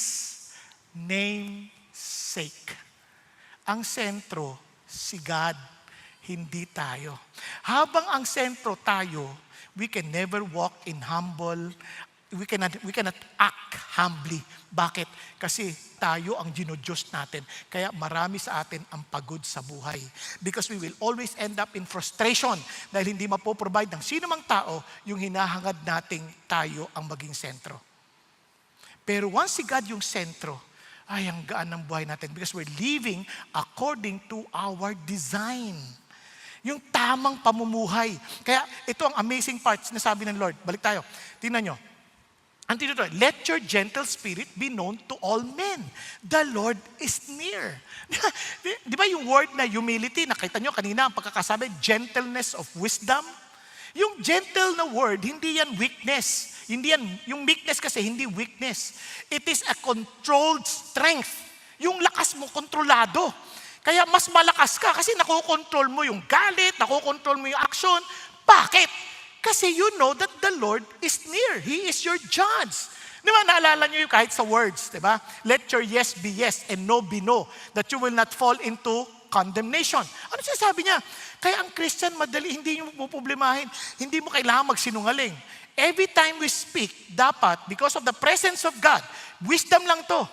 name's sake. Ang sentro, si God, hindi tayo. Habang ang sentro tayo, we can never walk in humble, we cannot act humbly. Bakit? Kasi tayo ang ginodiyos natin. Kaya marami sa atin ang pagod sa buhay. Because we will always end up in frustration dahil hindi mapoprovide ng sino mang tao yung hinahangad nating tayo ang maging sentro. Pero once si God yung sentro, ay ang gaan ng buhay natin because we're living according to our design. Yung tamang pamumuhay. Kaya ito ang amazing part na sabi ng Lord. Balik tayo. Tingnan nyo. Ang dito, let your gentle spirit be known to all men. The Lord is near. Di ba yung word na humility, nakita nyo kanina ang pagkakasabi, gentleness of wisdom? Yung gentle na word, hindi yan weakness. Hindi yan, yung meekness kasi hindi weakness. It is a controlled strength. Yung lakas mo, kontrolado. Kaya mas malakas ka kasi nakokontrol mo yung galit, nakokontrol mo yung action. Bakit? Kasi you know that the Lord is near. He is your judge. Di ba, naalala nyo yung kahit sa words, di ba? Let your yes be yes and no be no, that you will not fall into condemnation. Ano sinasabi niya? Kaya ang Christian, madali, hindi mo puproblemahin. Hindi mo kailangan magsinungaling. Every time we speak, dapat, because of the presence of God, wisdom lang to.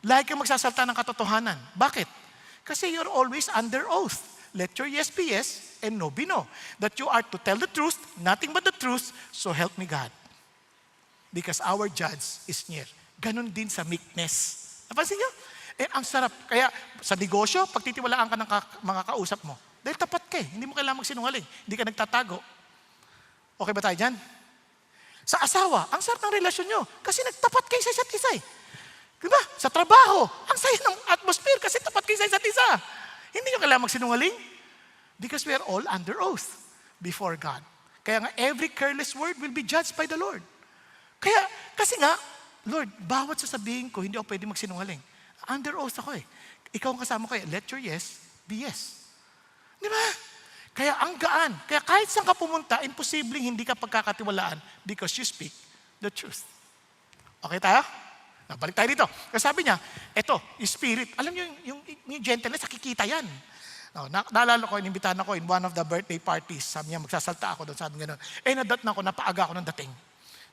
Lagi kang magsasalta ng katotohanan. Bakit? Kasi you're always under oath. Let your yes be yes and no be no. That you are to tell the truth, nothing but the truth, so help me God. Because our judge is near. Ganon din sa meekness. Napansin niyo? Ang sarap. Kaya sa negosyo, pagtitiwalaan ka ng mga kausap mo, dahil tapat ka hindi mo kailangan magsinungaling. Hindi ka nagtatago. Okay ba tayo dyan? Sa asawa, ang sarap ng relasyon nyo kasi nagtapat kayo sa isa't isa Diba? Sa trabaho, ang saya ng atmosphere kasi tapat kayo sa isa't isa. Hindi nyo kailangan magsinungaling because we are all under oath before God. Kaya nga, every careless word will be judged by the Lord. Kaya, kasi nga, Lord, bawat sasabihin ko, hindi ako pwede magsinungaling. Under oath ako Ikaw ang kasama ko let your yes be yes. Di ba? Kaya ang gaan. Kaya kahit saan ka pumunta, imposibleng hindi ka pagkakatiwalaan because you speak the truth. Okay tayo? Balik tayo dito. Kasi sabi niya, eto, yung spirit, alam niyo yung gentleness, nakikita yan. No, naalala ko, inimbitahan ako in one of the birthday parties. Sabi niya, magsasalta ako doon. Sabi niya, nadat na ako, napaaga ako ng dating.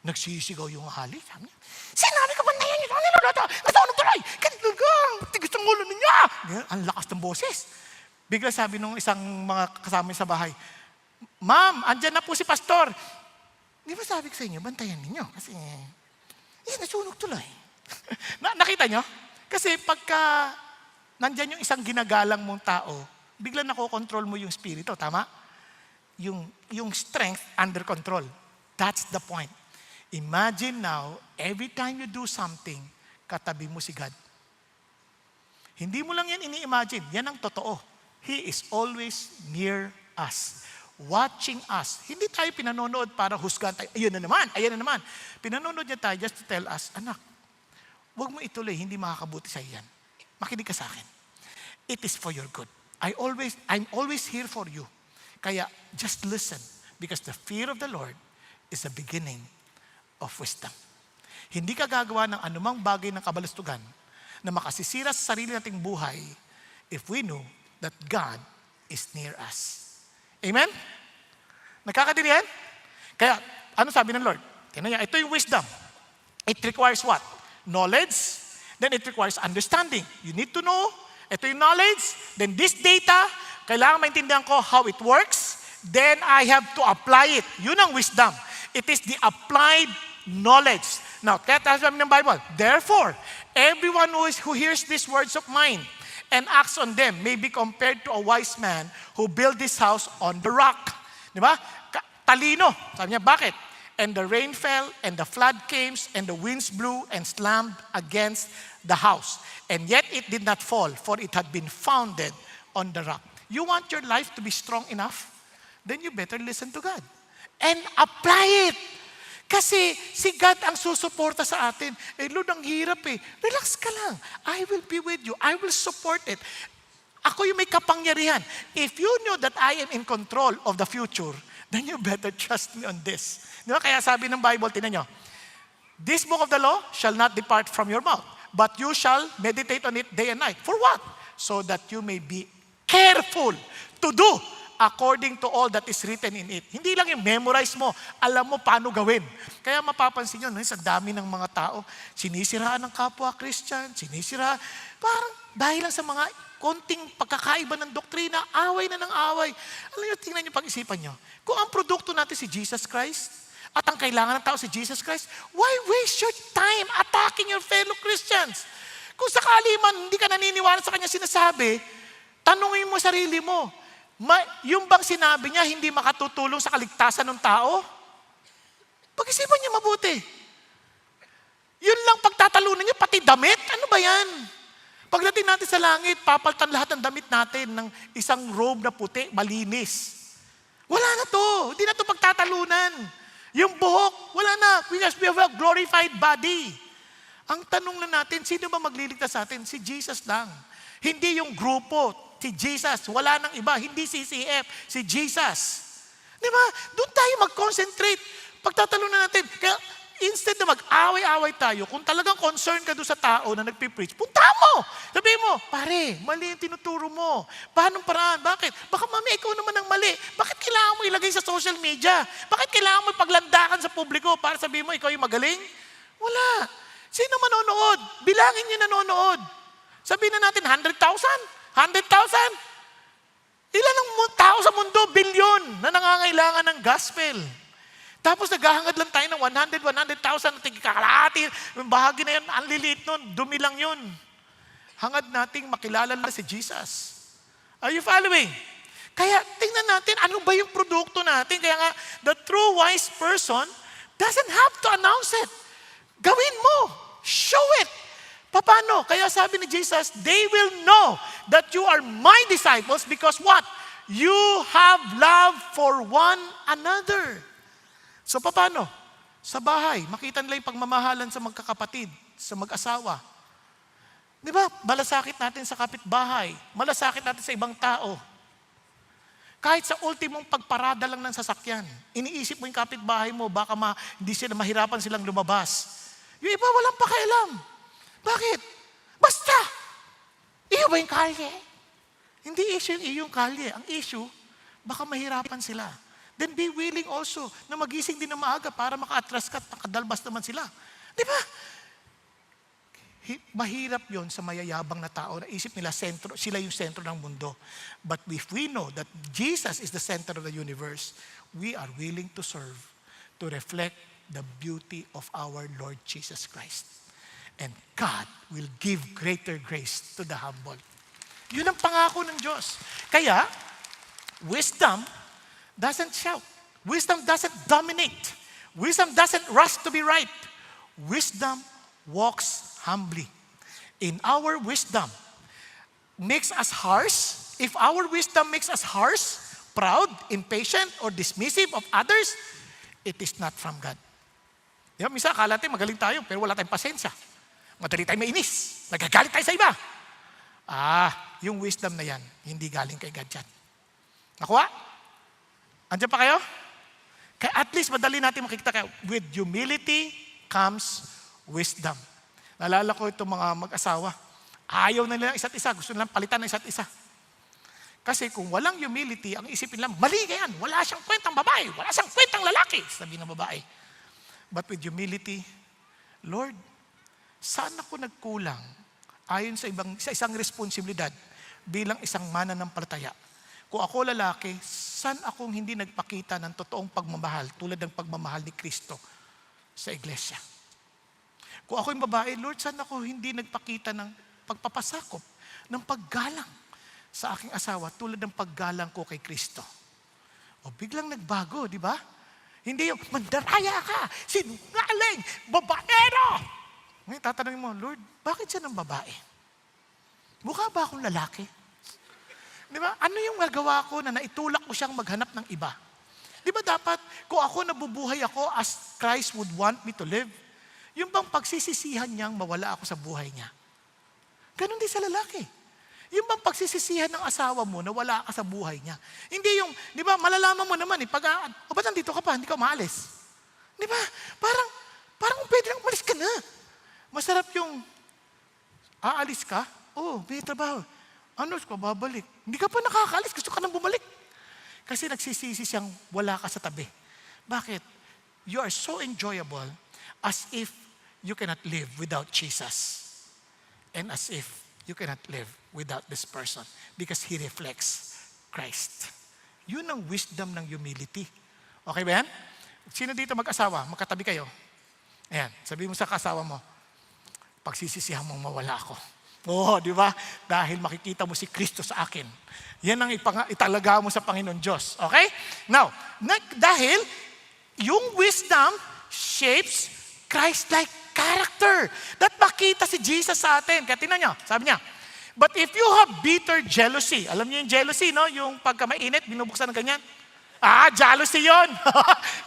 Nagsisigaw yung hali. Sabi niya, sinabi ko ba na yan? Nasa ako ng tuloy. Ganito gang, tigis ang ulo ninyo. Ang lakas ng boses. Bigla sabi nung isang mga kasama sa bahay, Ma'am, andyan na po si Pastor. Di ba sabi ko sa inyo, bantayan ninyo. Kasi, nasunog tuloy. Nakita nyo? Kasi pagka nandyan yung isang ginagalang mong tao, bigla nakokontrol mo yung spirito, tama? Yung strength under control. That's the point. Imagine now, every time you do something, katabi mo si God. Hindi mo lang yan ini-imagine. Yan ang totoo. He is always near us. Watching us. Hindi tayo pinanonood para husgan tayo. Ayan na naman. Pinanonood niya tayo just to tell us, anak, huwag mo ituloy, hindi makakabuti sa iyan. Makinig ka sa akin. It is for your good. I'm always here for you. Kaya, just listen. Because the fear of the Lord is the beginning of wisdom. Hindi ka gagawa ng anumang bagay ng kabalastugan na makasisira sa sarili nating buhay if we know that God is near us. Amen? Nagkakaintindihan? Kaya, ano sabi ng Lord? Tingnan niya, ito yung wisdom. It requires what? Knowledge, then it requires understanding. You need to know, ito yung knowledge, then this data, kailangan maintindihan ko how it works, then I have to apply it. Yun ang wisdom. It is the applied knowledge. Now, kaya tayo sabi ng Bible, therefore, everyone who hears these words of mine and acts on them may be compared to a wise man who built this house on the rock. Di ba? Talino. Sabi niya, bakit? And the rain fell, and the flood came, and the winds blew and slammed against the house. And yet it did not fall, for it had been founded on the rock. You want your life to be strong enough? Then you better listen to God. And apply it. Kasi si God ang susuporta sa atin. Lord, ang hirap eh. Relax ka lang. I will be with you. I will support it. Ako yung may kapangyarihan. If you know that I am in control of the future, then you better trust me on this. Di ba? Kaya sabi ng Bible, tinan nyo, this book of the law shall not depart from your mouth, but you shall meditate on it day and night. For what? So that you may be careful to do according to all that is written in it. Hindi lang yung memorize mo, alam mo paano gawin. Kaya mapapansin nyo, sa dami ng mga tao, sinisiraan ng kapwa Christian, parang dahil lang sa mga konting pagkakaiba ng doktrina, away na ng away. Alam nyo, tingnan nyo pag-isipan nyo. Kung ang produkto natin si Jesus Christ, at ang kailangan ng tao si Jesus Christ, why waste your time attacking your fellow Christians? Kung sakali man hindi ka naniniwala sa kanya sinasabi, tanungin mo sarili mo, yung bang sinabi niya hindi makatutulong sa kaligtasan ng tao? Pag-isipan niyo mabuti. Yun lang pagtatalunan niyo, pati damit? Ano ba yan? Pagdating natin sa langit, papaltan lahat ng damit natin ng isang robe na puti, malinis. Wala na to. Hindi na to pagtatalunan. Yung buhok, wala na. We have a glorified body. Ang tanong na natin, sino ba magliligtas sa atin? Si Jesus lang. Hindi yung grupo. Si Jesus. Wala nang iba. Hindi CCF. Si Jesus. Di ba? Doon tayo mag-concentrate. Pagtatalunan natin. Kaya instead na mag-away-away tayo, kung talagang concern ka doon sa tao na nagpipreach, punta mo! Sabihin mo, pare, mali yung tinuturo mo. Paano paraan? Bakit? Baka mami, ikaw naman ang mali. Bakit kailangan mo ilagay sa social media? Bakit kailangan mo paglandakan sa publiko para sabihin mo, ikaw yung magaling? Wala. Sino manonood? Bilangin niyo nanonood. Sabihin na natin, 100,000? 100,000? Ilan ang tao sa mundo? Bilyon na nangangailangan ng gospel. Tapos naghahangad lang tayo ng 100,000 at kakalahati. Yung bahagi na yun, ang liliit nun, dumi lang yun. Hangad nating makilala na si Jesus. Are you following? Kaya tingnan natin, ano ba yung produkto natin? Kaya nga, the true wise person doesn't have to announce it. Gawin mo. Show it. Paano? Kaya sabi ni Jesus, they will know that you are my disciples because what? You have love for one another. So paano? Sa bahay, makita nila yung pagmamahalan sa magkakapatid, sa mag-asawa. Di ba? Malasakit natin sa kapitbahay. Malasakit natin sa ibang tao. Kahit sa ultimong pagparada lang ng sasakyan, iniisip mo yung kapitbahay mo, baka hindi sila mahirapan silang lumabas. Yung iba walang pakialam. Bakit? Basta! Iyo ba yung kalye? Hindi issue yung iyong kalye. Ang issue, baka mahirapan sila. Then be willing also na magising din na maaga para maka-atras ka at makadalbas naman sila. Di ba? Mahirap yon sa mayayabang na tao na isip nila sila yung sentro ng mundo. But if we know that Jesus is the center of the universe, we are willing to serve to reflect the beauty of our Lord Jesus Christ. And God will give greater grace to the humble. Yun ang pangako ng Diyos. Kaya, wisdom doesn't shout. Wisdom doesn't dominate. Wisdom doesn't rush to be right. Wisdom walks humbly. In our wisdom makes us harsh. If our wisdom makes us harsh, proud, impatient, or dismissive of others, it is not from God. Diba, minsan akala natin magaling tayo, pero wala tayong pasensya. Madali tayo mainis. Nagagalit tayo sa iba. Yung wisdom na yan, hindi galing kay God yan. Nakuha? Andiyan pa kayo? Kaya at least madali natin makikita kayo. With humility comes wisdom. Naalala ko itong mga mag-asawa. Ayaw na nila isa't isa. Gusto nilang palitan ng isa't isa. Kasi kung walang humility, ang isipin lang, mali ka yan. Wala siyang kwentang babae. Wala siyang kwentang lalaki. Sabi ng babae. But with humility, Lord, saan ako nagkulang ayon sa isang responsibilidad bilang isang mananampalataya Kung ako lalaki, saan akong hindi nagpakita ng totoong pagmamahal tulad ng pagmamahal ni Kristo sa iglesia? Kung ako yung babae, Lord, saan ako hindi nagpakita ng pagpapasakop, ng paggalang sa aking asawa tulad ng paggalang ko kay Kristo? O biglang nagbago, di ba? Hindi yung, mandaraya ka, sinungaling, babaero! Ngayon tatanungin mo, Lord, bakit siya ng babae? Mukha ba akong lalaki? Di ba? Ano yung nagawa ko na naitulak ko siyang maghanap ng iba? Di ba dapat, kung ako nabubuhay ako as Christ would want me to live, yung bang pagsisisihan niyang mawala ako sa buhay niya? Ganon din sa lalaki. Yung bang pagsisisihan ng asawa mo na wala ka sa buhay niya? Hindi yung, di ba, malalaman mo naman ba't nandito ka pa, hindi ka umaalis? Di ba? Parang pwede lang umalis ka na. Masarap yung, aalis ka? Oo, may trabaho. Ano ka, babalik? Hindi ka pa nakakaalis, gusto ka nang bumalik. Kasi nagsisisi siyang wala ka sa tabi. Bakit? You are so enjoyable as if you cannot live without Jesus. And as if you cannot live without this person because he reflects Christ. Yun ang wisdom ng humility. Okay ba yan? Sino dito mag-asawa? Magkatabi kayo. Ayan, sabi mo sa kasawa mo, pagsisisihan mong mawala ako. Oo, di ba? Dahil makikita mo si Kristo sa akin. Yan ang italaga mo sa Panginoon Diyos. Okay? Now, dahil yung wisdom shapes Christ-like character. That makita si Jesus sa atin. Kaya tingnan nyo, sabi niya, but if you have bitter jealousy, alam niyo yung jealousy, no? Yung pagka mainit, binubuksan ng ganyan. Jealousy yun.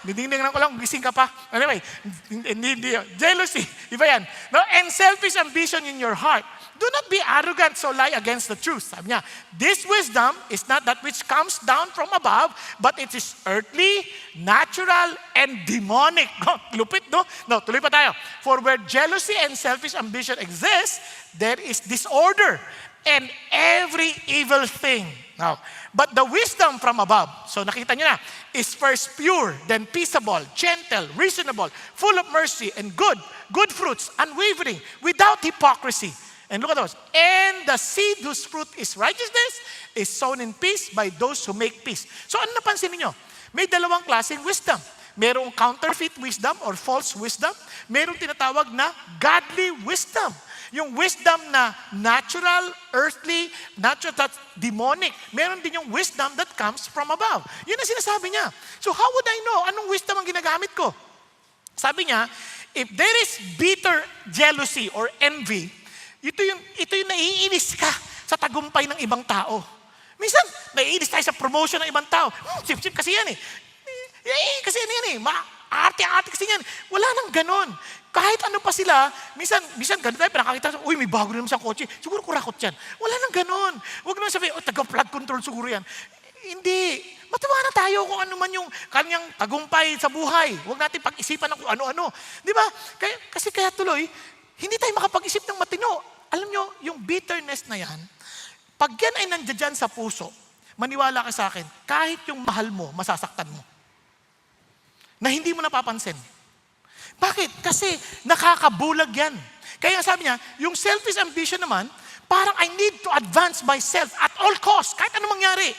Dinding-ding ko lang, gising ka pa. Anyway, hindi yun. Jealousy, iba yan. No? And selfish ambition in your heart. Do not be arrogant, so lie against the truth. Sabi niya, this wisdom is not that which comes down from above, but it is earthly, natural, and demonic. Lupit, no? No, tuloy pa tayo. For where jealousy and selfish ambition exist, there is disorder and every evil thing. Now, but the wisdom from above, so nakita niyo na, is first pure, then peaceable, gentle, reasonable, full of mercy and good fruits, unwavering, without hypocrisy. And look at those. And the seed whose fruit is righteousness is sown in peace by those who make peace. So ano napansin niyo? May dalawang klaseng wisdom. Merong counterfeit wisdom or false wisdom. Merong tinatawag na godly wisdom. Yung wisdom na natural, earthly, natural, that's demonic. Meron din yung wisdom that comes from above. Yun ang sinasabi niya. So how would I know anong wisdom ang ginagamit ko? Sabi niya, if there is bitter jealousy or envy, ito yung naiinis ka sa tagumpay ng ibang tao. Minsan, naiinis tayo sa promotion ng ibang tao. Sip-sip kasi yan eh. Kasi yan eh. Arte-arte kasi yan. Wala nang ganon. Kahit ano pa sila, minsan ganun tayo, pinakakita, uy, may bago naman siyang kotse. Siguro kurakot yan. Wala nang ganon. Huwag naman sabihin, taga-flood control siguro yan. Hindi. Matawa na tayo kung ano man yung kanyang tagumpay sa buhay. Huwag natin pag-isipan ng kung ano-ano. Di ba? Kasi kaya tuloy, hindi tayo makapag-isip ng matino. Alam nyo, yung bitterness na yan, pag yan ay nandiyan sa puso, maniwala ka sa akin, kahit yung mahal mo, masasaktan mo. Na hindi mo napapansin. Bakit? Kasi nakakabulag yan. Kaya sabi niya, yung selfish ambition naman, parang I need to advance myself at all costs, kahit ano mangyari.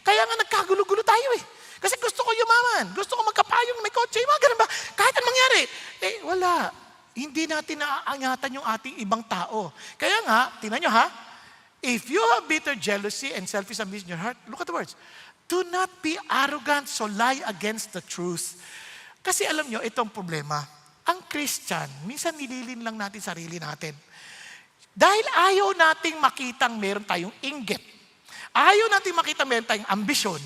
Kaya nga nagkagulo-gulo tayo eh. Kasi gusto ko yumaman, gusto ko magkapayong may kotse, mga ganun ba? Kahit ano mangyari. Wala. Hindi natin naaangatan yung ating ibang tao. Kaya nga, tingnan nyo ha, if you have bitter jealousy and selfish ambition in your heart, look at the words, do not be arrogant, so lie against the truth. Kasi alam nyo, itong problema, ang Christian, minsan nililin lang natin sarili natin. Dahil ayaw nating makitang meron tayong inggit, ayaw nating makitang meron tayong ambisyon,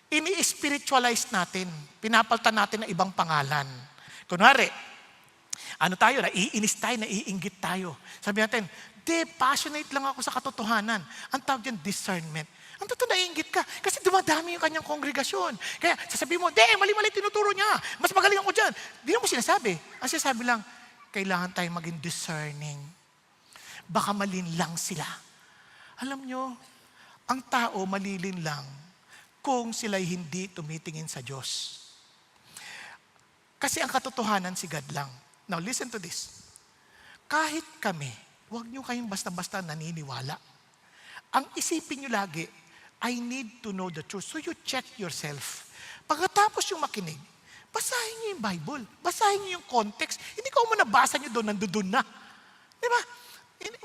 ini-spiritualize natin, pinapaltan natin ng ibang pangalan. Kunwari, naiinis tayo, naiinggit tayo. Sabi natin, passionate lang ako sa katotohanan. Ang tawag dyan, discernment. Ang totoo, naiinggit ka. Kasi dumadami yung kanyang kongregasyon. Kaya sasabihin mo, mali-mali tinuturo niya. Mas magaling ako dyan. Di mo sinasabi. Ang sinasabi lang, kailangan tayong maging discerning. Baka malin lang sila. Alam nyo, ang tao malilin lang kung sila'y hindi tumitingin sa Diyos. Kasi ang katotohanan si God lang. Now, listen to this. Kahit kami, huwag niyo kayong basta-basta naniniwala. Ang isipin niyo lagi, I need to know the truth. So you check yourself. Pagkatapos yung makinig, basahin niyo yung Bible. Basahin niyo yung context. Hindi ko muna basa niyo doon, nandoon na. Di ba?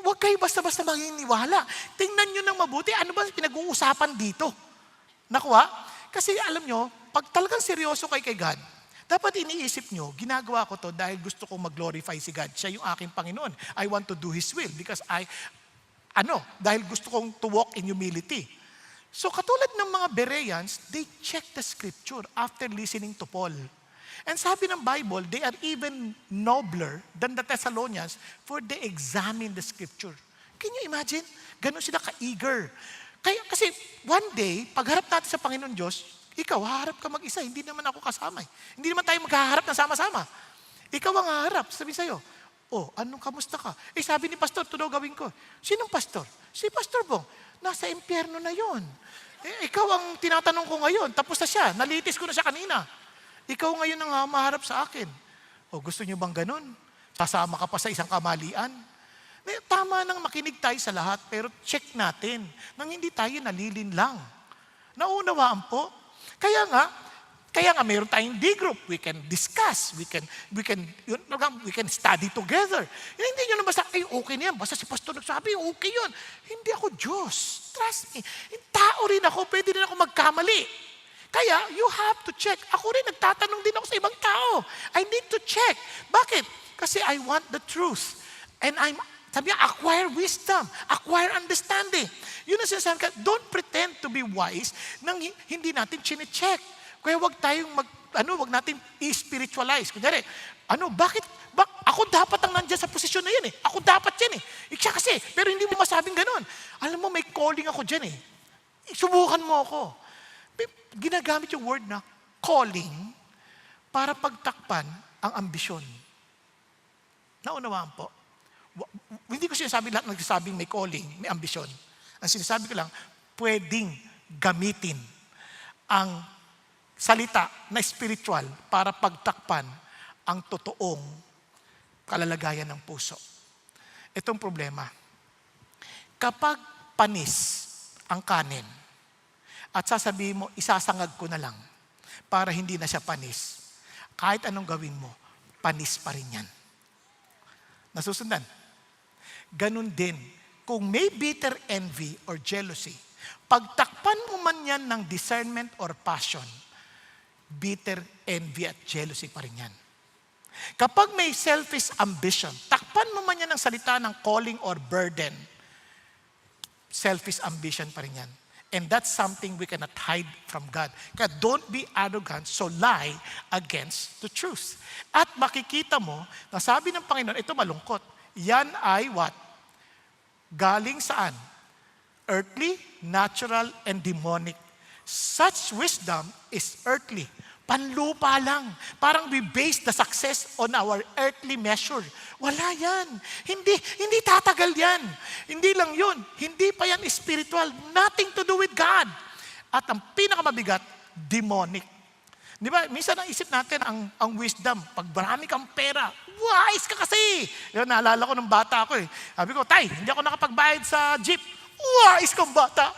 Huwag kayo basta-basta maniniwala. Tingnan niyo ng mabuti, ano ba pinag-uusapan dito? Nakuha? Kasi alam niyo, pag talagang seryoso kay God, dapat iniisip niyo, ginagawa ko to dahil gusto kong mag-glorify si God. Siya yung aking Panginoon. I want to do His will because dahil gusto kong to walk in humility. So katulad ng mga Bereans, they check the scripture after listening to Paul. And sabi ng Bible, they are even nobler than the Thessalonians for they examine the scripture. Can you imagine? Ganon sila ka-eager. Kasi one day, pagharap natin sa Panginoon Diyos, ikaw, haharap ka mag-isa, hindi naman ako kasama. Hindi naman tayo maghaharap na sama-sama. Ikaw ang haharap, sabi sa'yo, kamusta ka? Sabi ni pastor, ito daw gawin ko. Sinong pastor? Si Pastor Bong. Nasa impyerno na yon. Ikaw ang tinatanong ko ngayon. Tapos na siya. Nalitis ko na siya kanina. Ikaw ngayon ang maharap sa akin. Gusto niyo bang ganun? Sasama ka pa sa isang kamalian? Tama nang makinig tayo sa lahat, pero check natin nang hindi tayo nalilin lang. Naunawaan po. Kaya nga mayroon tayong D group. We can discuss. We can study together. Hindi nyo na basta, okay na yan. Basta si pastor nagsabi, okay yun. Hindi ako Diyos. Trust me. Tao rin ako. Pwede rin ako magkamali. Kaya, you have to check. Ako rin, nagtatanong din ako sa ibang tao. I need to check. Bakit? Kasi I want the truth. And sabi niya, acquire wisdom. Acquire understanding. Yun ang sinasabi ka, don't pretend to be wise nang hindi natin chine-check. Kaya wag natin i-spiritualize. Kunyari, bakit? Ako dapat ang nandiyan sa posisyon na yan eh. Ako dapat yan eh. Siya kasi, pero hindi mo masabing ganun. Alam mo, may calling ako dyan eh. Subukan mo ako. Ginagamit yung word na calling para pagtakpan ang ambisyon. Naunawaan po. Hindi ko sinasabi lahat nagsasabing may calling, may ambisyon. Ang sinasabi ko lang, pwedeng gamitin ang salita na spiritual para pagtakpan ang totoong kalalagayan ng puso. Itong problema. Kapag panis ang kanin at sasabihin mo, isasangag ko na lang para hindi na siya panis, kahit anong gawin mo, panis pa rin yan. Nasusundan? Ganun din, kung may bitter envy or jealousy, pagtakpan mo man yan ng discernment or passion, bitter envy at jealousy pa rin yan. Kapag may selfish ambition, takpan mo man yan ng salita ng calling or burden, selfish ambition pa rin yan. And that's something we cannot hide from God. Kaya don't be arrogant, so lie against the truth. At makikita mo, na sabi ng Panginoon, ito malungkot, yan ay what? Galing saan? Earthly, natural, and demonic. Such wisdom is earthly. Panlupa lang. Parang we base the success on our earthly measure. Wala yan. Hindi tatagal yan. Hindi lang yun. Hindi pa yan spiritual. Nothing to do with God. At ang pinakamabigat, demonic. Di ba? Minsan ang isip natin ang wisdom. Pag marami kang pera, wise ka kasi. Yun, naalala ko ng bata ako eh. Sabi ko, Tay, hindi ako nakapagbayad sa jeep. Wise kang bata.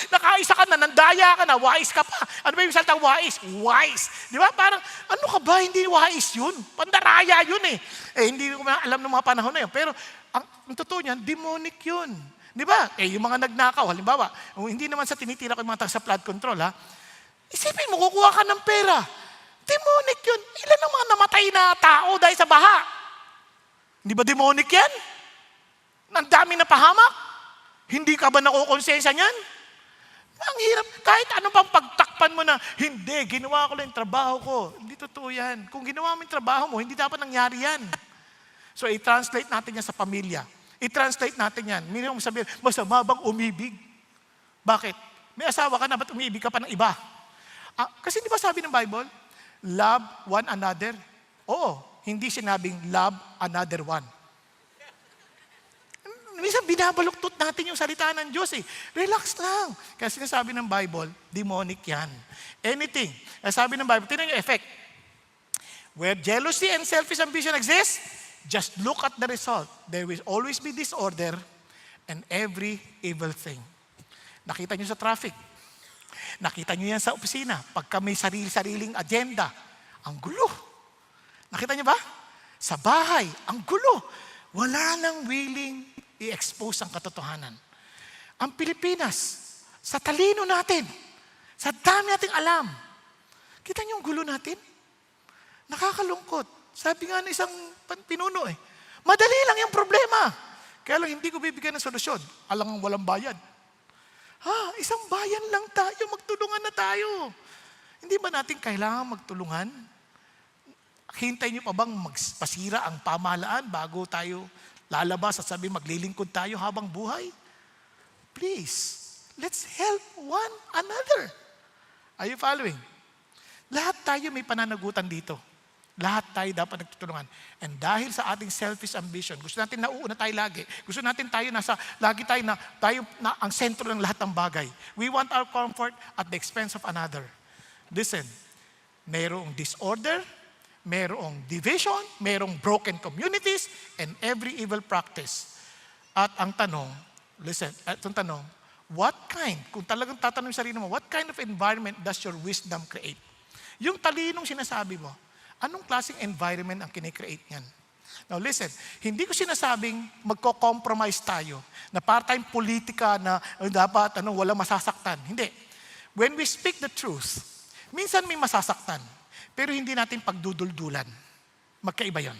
Nakaisa ka na, nandaya ka na, wise ka pa. Ano ba yung salita wise? Wise. Di ba? Parang, ano ka ba? Hindi wise yun. Pandaraya yun eh. Hindi ko alam ng mga panahon na yun. Pero, ang totoo niyan, demonic yun. Di ba? Yung mga nagnakaw, halimbawa, hindi naman sa tinitira ko yung mga sa flood control, ha? Isipin mo, kukuha ka ng pera. Demonic yun. Ilan ang mga namatay na tao dahil sa baha? Hindi ba demonic yan? Ang daming napahamak? Hindi ka ba nakukonsensya niyan? Ang hirap. Kahit ano pang pagtakpan mo na, hindi, ginawa ko lang yung trabaho ko. Hindi totoo yan. Kung ginawa mo yung trabaho mo, hindi dapat nangyari yan. So, i-translate natin yan sa pamilya. I-translate natin yan. Hindi mo sabihin, masama bang umibig? Bakit? May asawa ka na, ba't umibig ka pa ng iba? Kasi di ba sabi ng Bible, love one another? Oo, hindi sinabing love another one. Minsan binabaluktot natin yung salita ng Diyos eh. Relax lang. Kasi sinasabi ng Bible, demonic yan. Anything. Sabi ng Bible, tingnan yung effect. Where jealousy and selfish ambition exist, just look at the result. There will always be disorder and every evil thing. Nakita nyo sa traffic. Nakita nyo yan sa opisina. Pagka may sarili-sariling agenda, ang gulo. Nakita nyo ba? Sa bahay, ang gulo. Wala nang willing i-expose ang katotohanan. Ang Pilipinas, sa talino natin, sa dami nating alam, kita niyo yung gulo natin? Nakakalungkot. Sabi nga ng isang pinuno madali lang yung problema. Kaya lang hindi ko bibigyan ng solusyon. Alang walang bayad. Isang bayan lang tayo, magtulungan na tayo. Hindi ba natin kailangan magtulungan? Hintay niyo pa bang magpasira ang pamahalaan bago tayo lalabas at sabi maglilingkod tayo habang buhay? Please, let's help one another. Are you following? Lahat tayo may pananagutan dito. Lahat tayo dapat nagtutulungan. And dahil sa ating selfish ambition, gusto natin nauuna tayo lagi. Gusto natin lagi tayo na ang sentro ng lahat ng bagay. We want our comfort at the expense of another. Listen, mayroong disorder, mayroong division, mayroong broken communities, and every evil practice. At ang tanong, kung talagang tatanong sa sarili mo, what kind of environment does your wisdom create? Yung talinong sinasabi mo, anong klaseng environment ang kinikreate niyan? Now listen, hindi ko sinasabing magko-compromise tayo na part-time politika na dapat walang masasaktan. Hindi. When we speak the truth, minsan may masasaktan, pero hindi natin pagduduldulan. Magkaiba yon.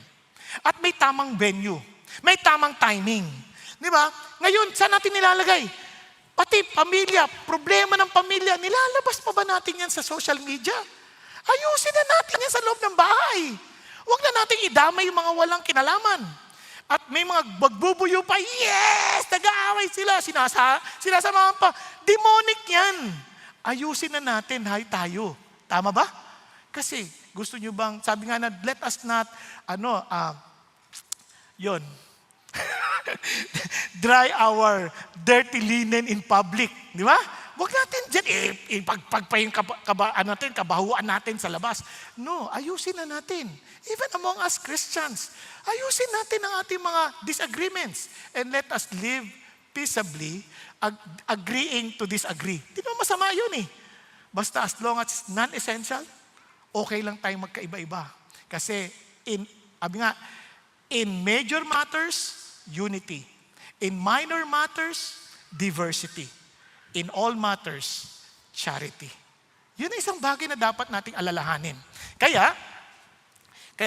At may tamang venue, may tamang timing. Di ba? Ngayon, saan natin nilalagay? Pati pamilya, problema ng pamilya, nilalabas pa ba natin yan sa social media? Ayusin na natin yan sa loob ng bahay. Huwag na natin idamay yung mga walang kinalaman. At may mga bagbubuyo pa, yes! Nag-aaway sila, sinasamahan pa. Demonic yan. Ayusin na natin, tayo. Tama ba? Kasi gusto nyo bang, sabi nga na, let us not, dry our dirty linen in public. Di ba? Huwag natin dyan, kabahuan natin sa labas. No, ayusin na natin. Even among us Christians, ayusin natin ang ating mga disagreements. And let us live peaceably, agreeing to disagree. Di ba masama yun Basta as long as it's non-essential, okay lang tayong magkaiba-iba. Kasi, in major matters, unity. In minor matters, diversity. In all matters, charity. Yun ang isang bagay na dapat nating alalahanin. Kaya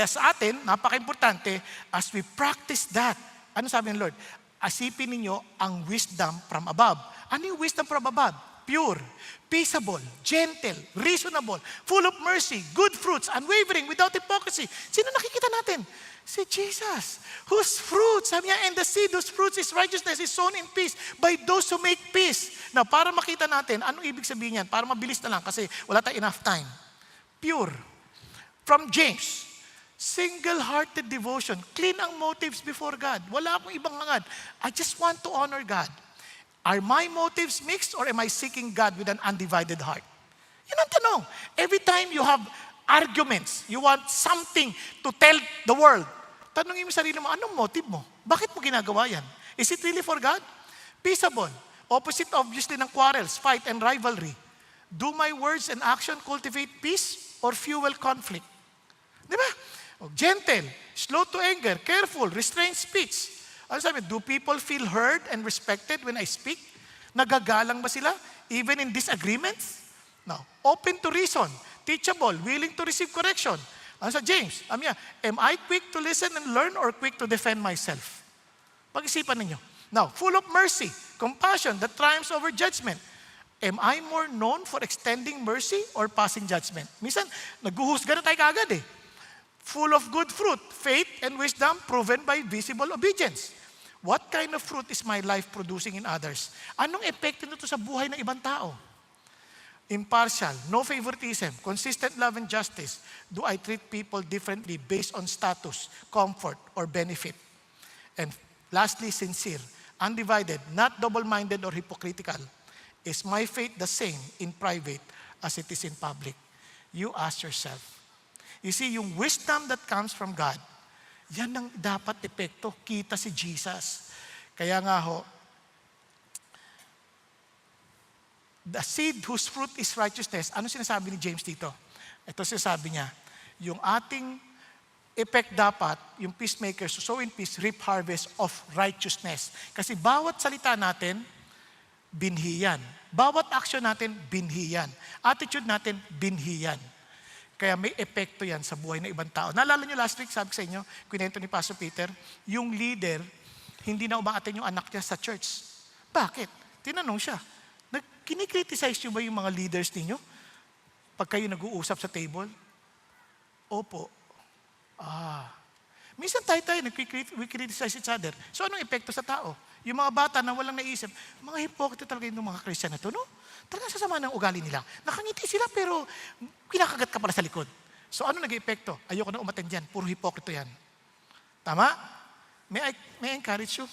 sa atin, napaka-importante, as we practice that, ano sabi ng Lord? Asipin ninyo ang wisdom from above. Ano yung wisdom from above? Pure, peaceable, gentle, reasonable, full of mercy, good fruits, unwavering, without hypocrisy. Sino nakikita natin? Si Jesus, whose fruits, sabi niya, and the seed whose fruits is righteousness is sown in peace by those who make peace. Now, para makita natin, anong ibig sabihin yan? Para mabilis na lang kasi wala tayong enough time. Pure. From James, single-hearted devotion. Clean ang motives before God. Wala akong ibang hangad. I just want to honor God. Are my motives mixed or am I seeking God with an undivided heart? Yun ang tanong. Every time you have arguments, you want something to tell the world, tanongin mo sarili mo, anong motive mo? Bakit mo ginagawa yan? Is it really for God? Peaceable. Opposite obviously ng quarrels, fight, and rivalry. Do my words and action cultivate peace or fuel conflict? Di ba? Gentle, slow to anger, careful, restrained speech. Ano sabi? Do people feel heard and respected when I speak? Nagagalang ba sila? Even in disagreements? No. Open to reason, teachable, willing to receive correction. Ano sa James? Am I quick to listen and learn or quick to defend myself? Pag-isipan ninyo. Now, full of mercy, compassion that triumphs over judgment. Am I more known for extending mercy or passing judgment? Minsan, naghuhusga na tayo kaagad Full of good fruit, faith and wisdom proven by visible obedience. What kind of fruit is my life producing in others? Anong epekto nito sa buhay ng ibang tao? Impartial, no favoritism, consistent love and justice. Do I treat people differently based on status, comfort, or benefit? And lastly, sincere, undivided, not double-minded or hypocritical. Is my faith the same in private as it is in public? You ask yourself. You see, yung wisdom that comes from God, yan ang dapat epekto. Kita si Jesus. Kaya nga The seed whose fruit is righteousness. Ano sinasabi ni James dito? Ito sinasabi niya, yung ating effect dapat, yung peacemakers, sow in peace, reap harvest of righteousness. Kasi bawat salita natin, binhi yan. Bawat action natin, binhi yan. Attitude natin, binhi yan. Kaya may epekto yan sa buhay ng ibang tao. Naalala niyo last week, sabi ko sa inyo, kwento ni Pastor Peter, yung leader, hindi na umaaten yung anak niya sa church. Bakit? Tinanong siya, kinikriticize niyo ba yung mga leaders ninyo? Pag kayo nag-uusap sa table? Opo. Minsan tayo we criticize each other. So anong epekto sa tao? Yung mga bata na walang naisip, mga hipokrito talaga yung mga Christian na to, no? Talagang sasama ng ugali nila. Nakangiti sila pero kinakagat ka pala sa likod. So ano nag-epekto? Ayoko na umattend dyan. Puro hipokrito yan. Tama? May I encourage you?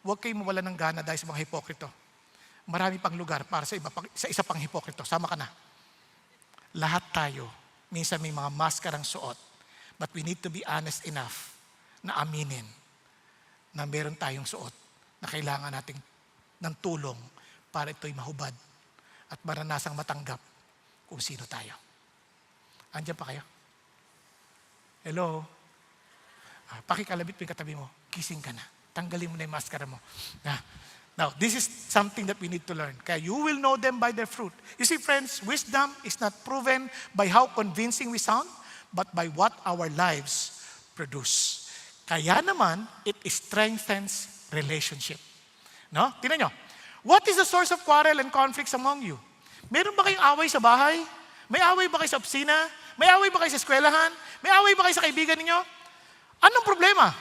Huwag kayong mawala ng gana dahil sa mga hipokrito. Marami pang lugar para sa isa pang hipokrito. Sama ka na. Lahat tayo, minsan may mga maskarang suot. But we need to be honest enough na aminin na meron tayong suot na kailangan nating ng tulong para ito'y mahubad at maranasang matanggap kung sino tayo. Andiyan pa kayo? Hello? Pakikalabit mo yung katabi mo, gising ka na. Tanggalin mo na yung maskara mo. Now, this is something that we need to learn. Kaya you will know them by their fruit. You see, friends, wisdom is not proven by how convincing we sound, but by what our lives produce. Kaya naman, it strengthens relationship. No? Tingnan nyo. What is the source of quarrel and conflicts among you? Meron ba kayong away sa bahay? May away ba kayo sa opisina? May away ba kayo sa eskwelahan? May away ba kayo sa kaibigan ninyo? Anong problema?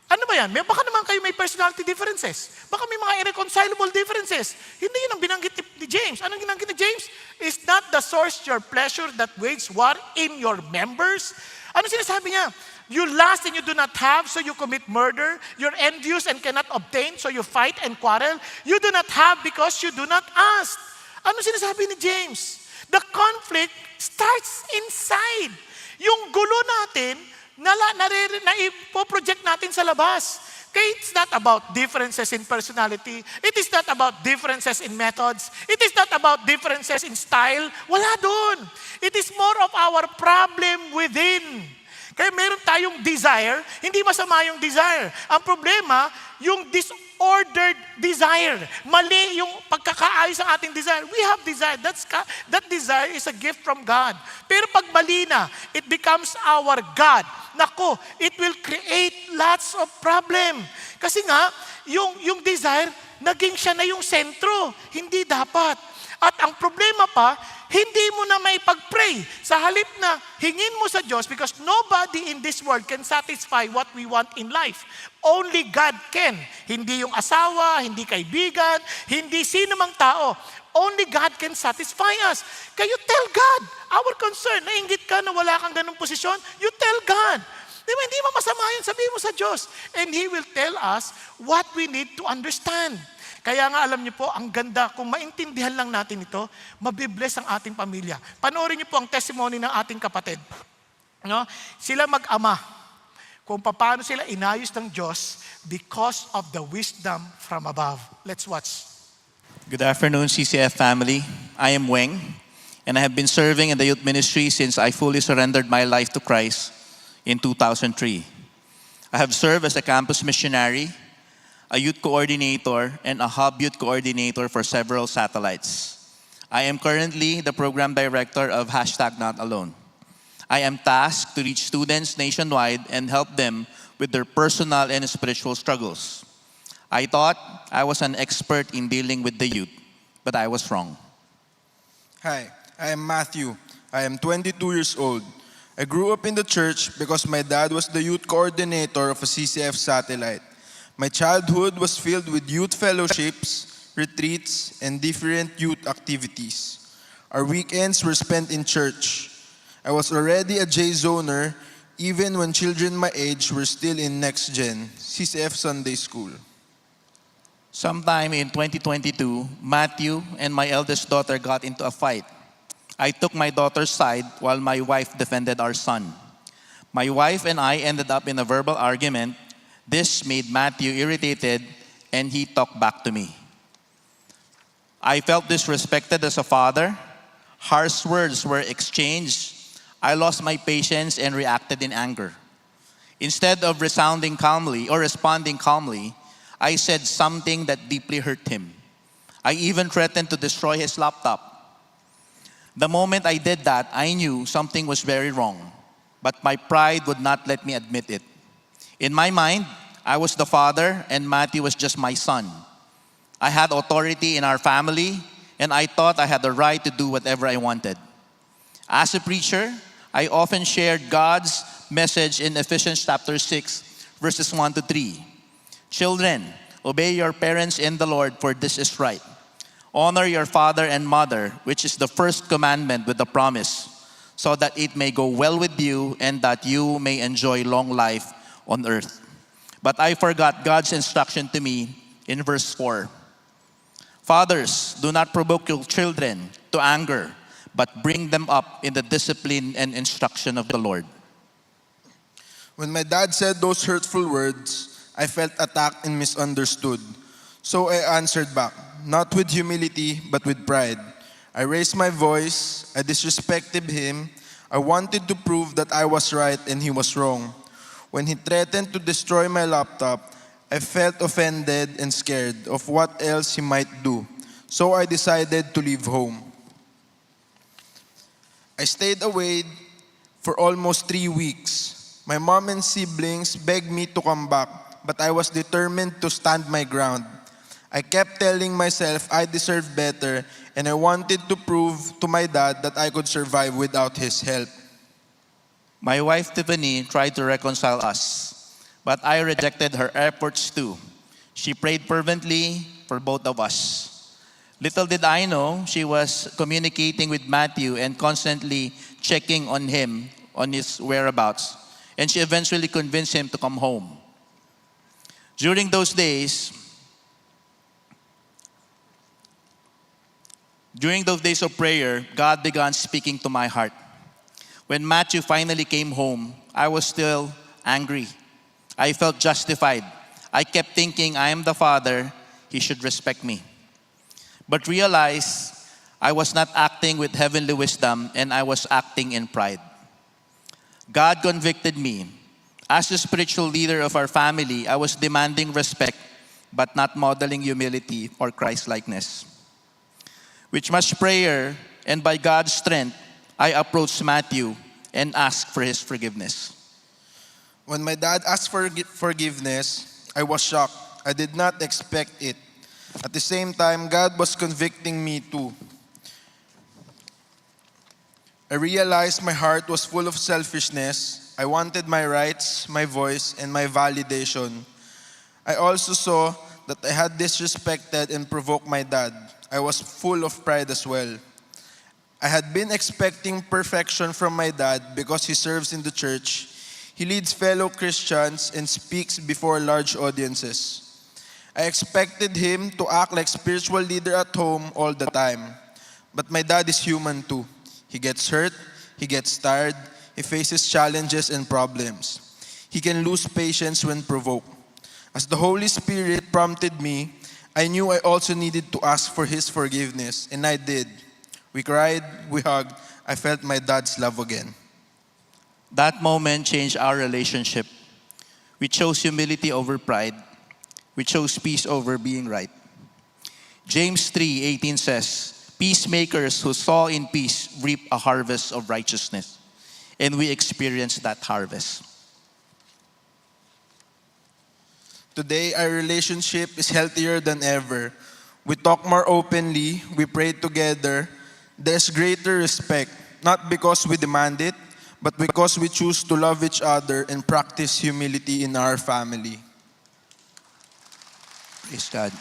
Ano ba yan? Baka naman kayo may personality differences. Baka may mga irreconcilable differences. Hindi yun ang binanggit ni James. Anong binanggit ni James? Is not the source your pleasure that wage war in your members? Ano sinasabi niya? You lust and you do not have, so you commit murder. You're envious and cannot obtain, so you fight and quarrel. You do not have because you do not ask. Ano sinasabi ni James? The conflict starts inside. Yung gulo natin, na ipo-project natin sa labas. Okay, it's not about differences in personality. It is not about differences in methods. It is not about differences in style. Wala doon. It is more of our problem within. Kaya meron tayong desire, hindi masama yung desire. Ang problema, yung disordered desire. Mali yung pagkakaayos ng ating desire. We have desire. That desire is a gift from God. Pero pag mali na, it becomes our God. Nako, it will create lots of problem. Kasi nga, yung desire, naging siya na yung sentro. Hindi dapat. At ang problema pa, hindi mo na may pag-pray. Sa halip na hingin mo sa Diyos because nobody in this world can satisfy what we want in life. Only God can. Hindi yung asawa, hindi kaibigan, hindi sino mang tao. Only God can satisfy us. Kaya you tell God, our concern, nainggit ka na wala kang ganung posisyon, you tell God. Di ba, hindi mo masama yun, sabihin mo sa Diyos. And He will tell us what we need to understand. Kaya nga alam niyo po, ang ganda, kung maintindihan lang natin ito, mabibless ang ating pamilya. Panoorin niyo po ang testimony ng ating kapatid. No? Sila mag-ama, kung paano sila inayos ng Diyos because of the wisdom from above. Let's watch. Good afternoon, CCF family. I am Weng, and I have been serving in the youth ministry since I fully surrendered my life to Christ in 2003. I have served as a campus missionary, a youth coordinator, and a hub youth coordinator for several satellites. I am currently the program director of #NotAlone. I am tasked to reach students nationwide and help them with their personal and spiritual struggles. I thought I was an expert in dealing with the youth, but I was wrong. Hi, I am Matthew. I am 22 years old. I grew up in the church because my dad was the youth coordinator of a CCF satellite. My childhood was filled with youth fellowships, retreats, and different youth activities. Our weekends were spent in church. I was already a J-zoner even when children my age were still in Next Gen, CCF Sunday School. Sometime in 2022, Matthew and my eldest daughter got into a fight. I took my daughter's side while my wife defended our son. My wife and I ended up in a verbal argument. This made Matthew irritated and he talked back to me. I felt disrespected as a father. Harsh words were exchanged. I lost my patience and reacted in anger. Instead of responding calmly, I said something that deeply hurt him. I even threatened to destroy his laptop. The moment I did that, I knew something was very wrong, but my pride would not let me admit it. In my mind, I was the father and Matthew was just my son. I had authority in our family, and I thought I had the right to do whatever I wanted. As a preacher, I often shared God's message in Ephesians chapter 6, verses 1 to 3. Children, obey your parents in the Lord, for this is right. Honor your father and mother, which is the first commandment with the promise, so that it may go well with you and that you may enjoy long life on earth. But I forgot God's instruction to me in verse 4. Fathers, do not provoke your children to anger, but bring them up in the discipline and instruction of the Lord. When my dad said those hurtful words, I felt attacked and misunderstood. So I answered back, not with humility, but with pride. I raised my voice, I disrespected him. I wanted to prove that I was right and he was wrong. When he threatened to destroy my laptop, I felt offended and scared of what else he might do. So I decided to leave home. I stayed away for almost 3 weeks. My mom and siblings begged me to come back, but I was determined to stand my ground. I kept telling myself I deserved better, and I wanted to prove to my dad that I could survive without his help. My wife Tiffany tried to reconcile us, but I rejected her efforts too. She prayed fervently for both of us. Little did I know she was communicating with Matthew and constantly checking on him, on his whereabouts. And she eventually convinced him to come home. During those days of prayer, God began speaking to my heart. When Matthew finally came home, I was still angry. I felt justified. I kept thinking, I am the father, he should respect me. But realized I was not acting with heavenly wisdom and I was acting in pride. God convicted me. As the spiritual leader of our family, I was demanding respect but not modeling humility or Christ-likeness. With much prayer and by God's strength, I approached Matthew and asked for his forgiveness. When my dad asked for forgiveness, I was shocked. I did not expect it. At the same time, God was convicting me too. I realized my heart was full of selfishness. I wanted my rights, my voice, and my validation. I also saw that I had disrespected and provoked my dad. I was full of pride as well. I had been expecting perfection from my dad because he serves in the church. He leads fellow Christians and speaks before large audiences. I expected him to act like spiritual leader at home all the time. But my dad is human too. He gets hurt, he gets tired, he faces challenges and problems. He can lose patience when provoked. As the Holy Spirit prompted me, I knew I also needed to ask for his forgiveness, and I did. We cried, we hugged, I felt my dad's love again. That moment changed our relationship. We chose humility over pride. We chose peace over being right. James 3:18 says, peacemakers who sow in peace reap a harvest of righteousness. And we experienced that harvest. Today, our relationship is healthier than ever. We talk more openly, we pray together. There's greater respect, not because we demand it, but because we choose to love each other and practice humility in our family. Praise God.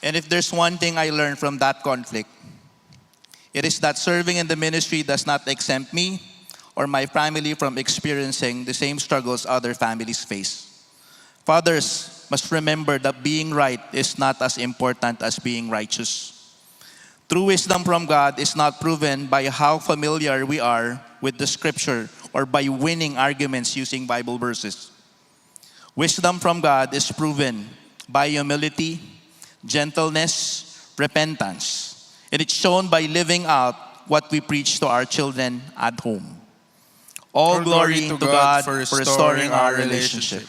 And if there's one thing I learned from that conflict, it is that serving in the ministry does not exempt me or my family from experiencing the same struggles other families face. Fathers must remember that being right is not as important as being righteous. True wisdom from God is not proven by how familiar we are with the scripture or by winning arguments using Bible verses. Wisdom from God is proven by humility, gentleness, repentance. And it's shown by living out what we preach to our children at home. All glory to God for restoring our relationship.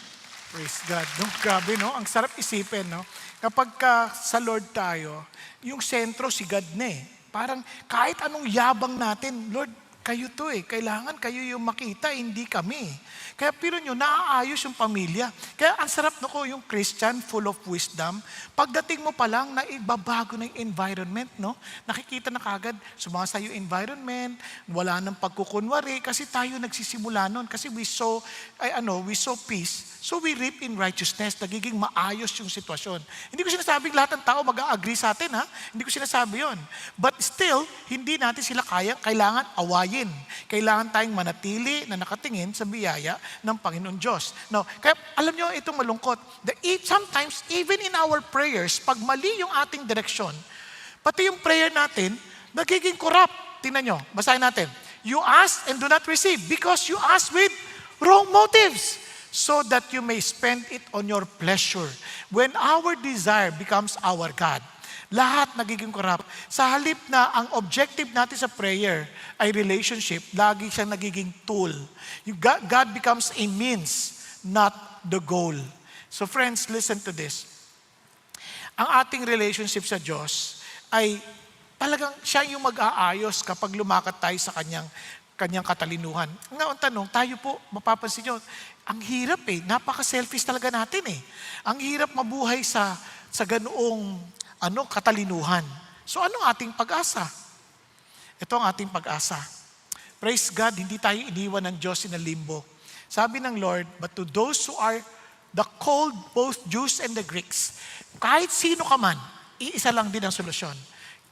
Praise God. No, grabe, no? Ang sarap isipin, no? Kapag ka sa Lord tayo, yung sentro si God na eh. Parang kahit anong yabang natin, Lord, kayo to eh. Kailangan kayo yung makita, hindi kami. Kaya pero nyo, naaayos yung pamilya. Kaya ang sarap na ko yung Christian, full of wisdom. Pagdating mo pa lang, naibabago na yung environment, no? Nakikita na kagad, sumasa yung environment, wala nang pagkukunwari, kasi tayo nagsisimula nun. Kasi we saw peace. So we reap in righteousness. Nagiging maayos yung sitwasyon. Hindi ko sinasabing lahat ng tao mag-a-agree sa atin, ha? Hindi ko sinasabi yon. But still, hindi natin sila kailangan awayin. Kailangan tayong manatili na nakatingin sa biyaya ng Panginoon Diyos. No, kaya alam nyo, itong malungkot. Sometimes, even in our prayers, pag mali yung ating direksyon, pati yung prayer natin, nagiging corrupt. Tingnan nyo, basahin natin. You ask and do not receive because you ask with wrong motives, so that you may spend it on your pleasure. When our desire becomes our God, lahat nagiging corrupt. Sa halip na ang objective natin sa prayer ay relationship, lagi siyang nagiging tool. God becomes a means, not the goal. So friends, listen to this. Ang ating relationship sa Diyos ay talagang siya yung mag-aayos kapag lumakad tayo sa kanyang katalinuhan. Ang tanong, tayo po, mapapansin nyo, ang hirap eh, napaka-selfish talaga natin eh. Ang hirap mabuhay sa ganoong katalinuhan. So anong ating pag-asa? Ito ang ating pag-asa. Praise God, hindi tayo iniwan ng Diyos in a limbo. Sabi ng Lord, but to those who are the called, both Jews and the Greeks, kahit sino ka man, iisa lang din ang solusyon.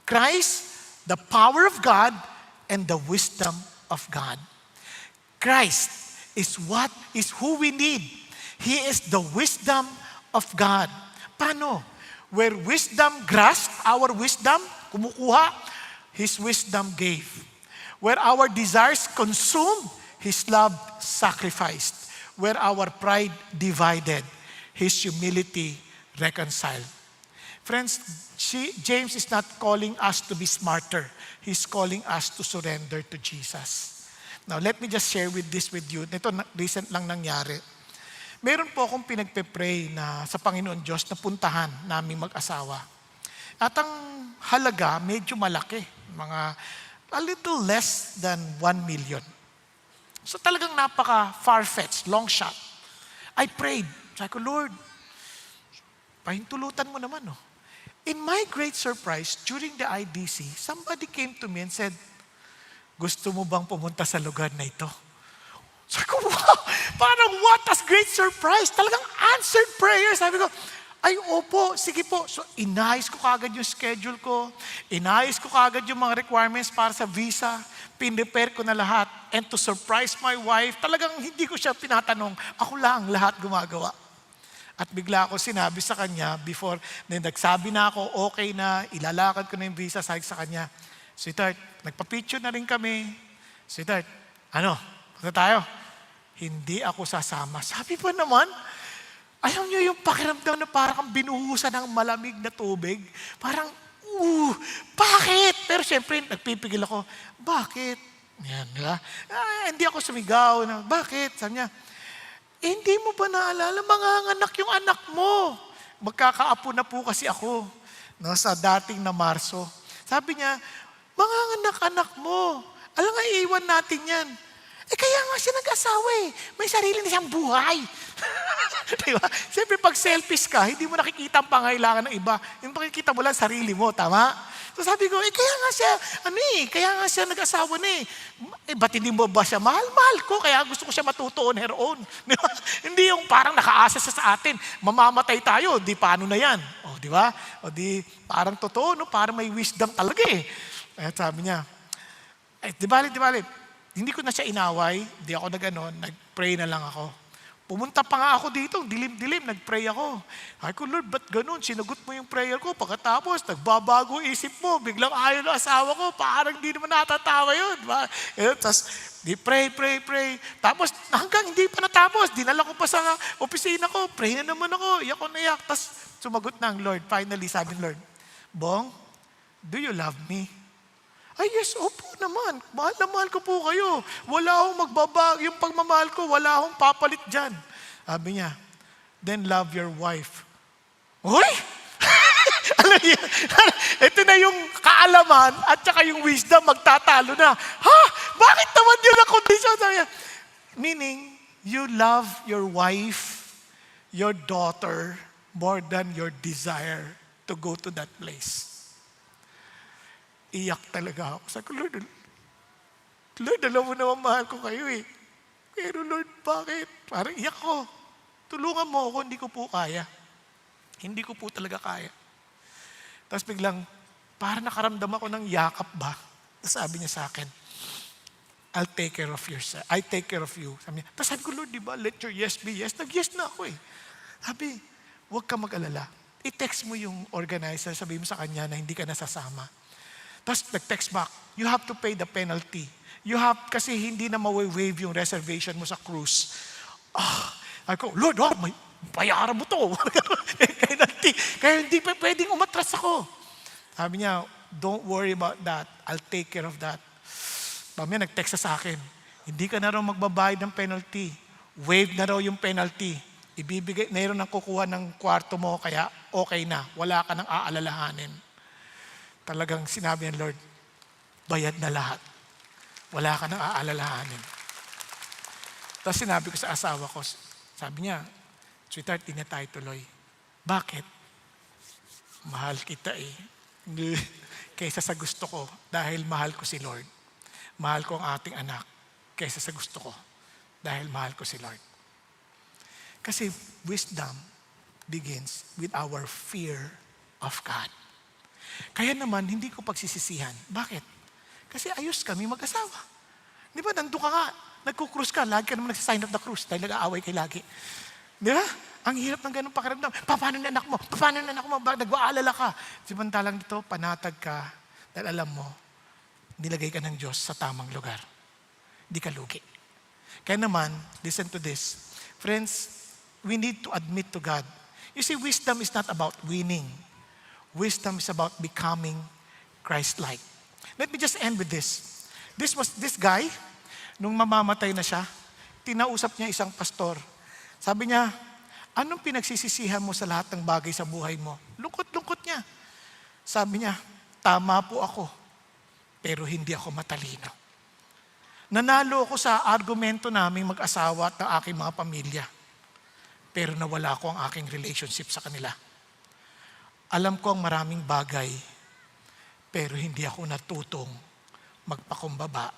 Christ, the power of God, and the wisdom of God. Christ is who we need. He is the wisdom of God. Paano? Where wisdom grasped our wisdom, kumukuha, His wisdom gave. Where our desires consumed, His love sacrificed. Where our pride divided, His humility reconciled. Friends, James is not calling us to be smarter. He's calling us to surrender to Jesus. Now, let me just share this with you. Ito, recent lang nangyari. Meron po akong pinagpe-pray na sa Panginoon Diyos na puntahan naming mag-asawa. At ang halaga, medyo malaki. Mga a little less than 1 million. So talagang napaka-far-fetched, long shot. I prayed. Sabi ko, Lord, pahintulutan mo naman, no? In my great surprise, during the IDC, somebody came to me and said, gusto mo bang pumunta sa lugar na ito? Sabi ko, wow! Parang what a great surprise! Talagang answered prayer. Sabi ko, ay opo, sige po. So inayos ko kagad yung schedule ko. Inayos ko kagad yung mga requirements para sa visa. Pinrepare ko na lahat. And to surprise my wife, talagang hindi ko siya pinatanong. Ako lang lahat gumagawa. At bigla ako sinabi sa kanya before, nagsabi na ako, okay na, ilalakad ko na yung visa, sabi sa kanya, sweetheart, nagpa-picture na rin kami. Sweetheart, punta tayo? Hindi ako sasama. Sabi pa naman, alam niyo yung pakiramdam na parang binuhusan ng malamig na tubig? Parang, bakit? Pero syempre, nagpipigil ako, bakit? Yan, diba? Hindi ako sumigaw. Bakit? Sabi niya, hindi mo ba naalala, manganganak yung anak mo? Magkakaapo na po kasi ako sa dating na Marso. Sabi niya, manganganak anak mo. Alam nga, iiwan natin yan. Kaya nga siya nag-asawa eh. May sarili na siyang buhay. Diba? Siyempre, pag selfish ka, hindi mo nakikita ang pangailangan ng iba. Yung makikita mo lang sarili mo, tama? So sabi ko, kaya nga siya nag-asawa na eh. Ba't hindi mo ba siya mahal? Mahal ko, kaya gusto ko siya matuto on her own. Diba? Hindi yung parang nakaasa siya sa atin. Mamamatay tayo, di paano na yan? O, di ba? O di, parang totoo, no? Parang may wisdom talaga eh. At sabi niya, di balit. Hindi ko na siya inaway, di ako nag-pray na lang ako. Pumunta pa nga ako dito, dilim-dilim, nag-pray ako. Ay ko, Lord, ba't ganun? Sinagot mo yung prayer ko, pagkatapos, nagbabago isip mo, biglang ayaw ng asawa ko, parang hindi naman natatawa yun. Diba? Tapos, pray. Tapos, hanggang hindi pa natapos, dinala ko pa sa opisina ko, pray na naman ako, iyak ko na iyak. Tapos, sumagot na ang Lord. Finally, sabi ng Lord, Bong, do you love me? Ay, yes, opo naman. Mahal na mahal ko po kayo. Wala akong magbabago. Yung pagmamahal ko, wala akong papalit dyan. Sabi niya, then love your wife. Uy! Alam niyo, ito na yung kaalaman at saka yung wisdom magtatalo na. Ha? Bakit naman yun ang kondisyon? Sabi niya, meaning, you love your wife, your daughter, more than your desire to go to that place. Iyak talaga ako. Sabi ko, Lord, alam mo naman mahal ko kayo eh. Pero Lord, bakit? Parang iyak ko. Tulungan mo ako, hindi ko po kaya. Hindi ko po talaga kaya. Tapos biglang, parang nakaramdam ako ng yakap ba? Tapos sabi niya sa akin, I'll take care of yourself. I take care of you. Sabi niya. Tapos sabi ko, Lord, di ba, let your yes be yes. Nag-yes na ako eh. Sabi, huwag ka mag-alala. I-text mo yung organizer, sabi mo sa kanya na hindi ka nasasama. Tapos nag-text back, you have to pay the penalty. Kasi hindi na ma-waive yung reservation mo sa cruise. Ako, Lord, may bayaran mo to. Penalty. Kaya hindi pa pwedeng umatras ako. Sabi niya, don't worry about that. I'll take care of that. Mamaya nag-text sa akin, hindi ka na raw magbabayad ng penalty. Waive na raw yung penalty. Ibibigay, mayroon nang kukuha ng kwarto mo, kaya okay na. Wala ka nang aalalahanin. Talagang sinabi ng Lord, bayad na lahat. Wala ka nang aalalahanin. Tapos sinabi ko sa asawa ko, sabi niya, sweetheart, di na tayo tuloy. Bakit? Mahal kita eh. Kaysa sa gusto ko, dahil mahal ko si Lord. Mahal ko ang ating anak, kaysa sa gusto ko, dahil mahal ko si Lord. Kasi wisdom begins with our fear of God. Kaya naman, hindi ko pagsisisihan. Bakit? Kasi ayos kami mag-asawa. Di ba, nandun ka nga, nagkukrus ka, lagi ka naman nagsisign of the cross dahil nag-aaway kay lagi. Di ba? Ang hirap ng ganung pakiramdam. Paano na anak mo? Paano na anak mo? Nag-aalala ka. Samantalang dito, panatag ka dahil alam mo, nilagay ka ng Diyos sa tamang lugar. Hindi ka lugi. Kaya naman, listen to this. Friends, we need to admit to God. You see, wisdom is not about winning. Wisdom is about becoming Christ-like. Let me just end with this. This guy, nung mamamatay na siya, tinausap niya isang pastor. Sabi niya, anong pinagsisisihan mo sa lahat ng bagay sa buhay mo? Lungkot-lungkot niya. Sabi niya, tama po ako, pero hindi ako matalino. Nanalo ako sa argumento naming mag-asawa at ng aking mga pamilya, pero nawala ko ang aking relationship sa kanila. Alam ko ang maraming bagay, pero hindi ako natutong magpakumbaba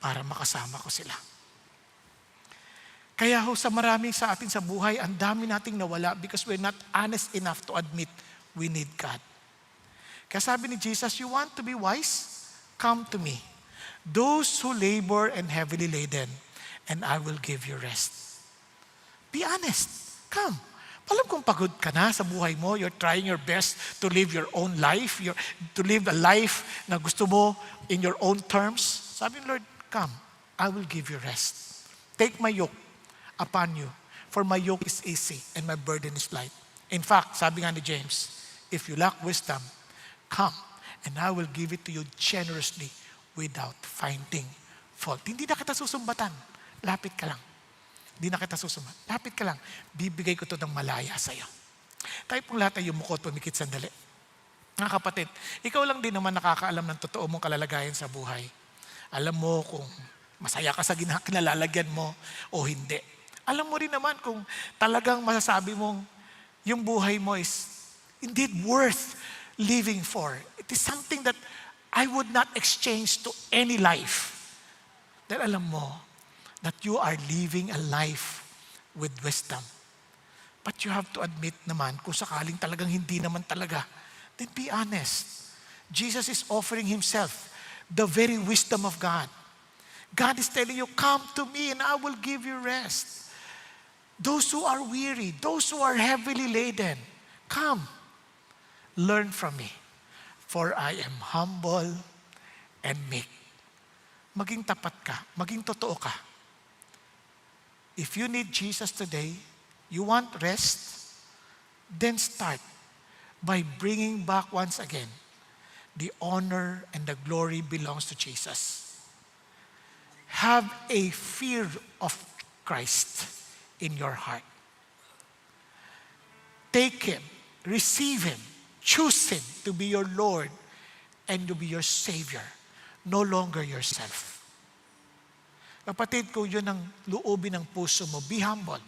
para makasama ko sila. Kaya sa maraming sa atin sa buhay, ang dami nating nawala because we're not honest enough to admit we need God. Kaya sabi ni Jesus, you want to be wise? Come to me. Those who labor and heavily laden, and I will give you rest. Be honest. Come. Alam kung pagod ka na sa buhay mo, you're trying your best to live your own life, to live a life na gusto mo in your own terms. Sabi ni Lord, come, I will give you rest. Take my yoke upon you, for my yoke is easy and my burden is light. In fact, sabi nga ni James, if you lack wisdom, come, and I will give it to you generously without finding fault. Hindi na kita susumbatan. Lapit ka lang. Hindi na kita susumbat. Lapit ka lang. Bibigay ko to ng malaya sa'yo. Tayo pong lahat ay yumukot, pumikit sandali. Mga kapatid, ikaw lang din naman nakakaalam ng totoo mong kalalagayan sa buhay. Alam mo kung masaya ka sa kinalalagyan mo o hindi. Alam mo rin naman kung talagang masasabi mong yung buhay mo is indeed worth living for. It is something that I would not exchange to any life. Dahil alam mo that you are living a life with wisdom. But you have to admit naman, kung sakaling talagang hindi naman talaga, then be honest. Jesus is offering Himself, the very wisdom of God. God is telling you, come to me and I will give you rest. Those who are weary, those who are heavily laden, come, learn from me. For I am humble and meek. Maging tapat ka, maging totoo ka. If you need Jesus today, you want rest, then start by bringing back once again the honor and the glory belongs to Jesus. Have a fear of Christ in your heart. Take Him, receive Him, choose Him to be your Lord and to be your Savior, no longer yourself. Kapatid, kung yun ang loobin ng puso mo, be humble.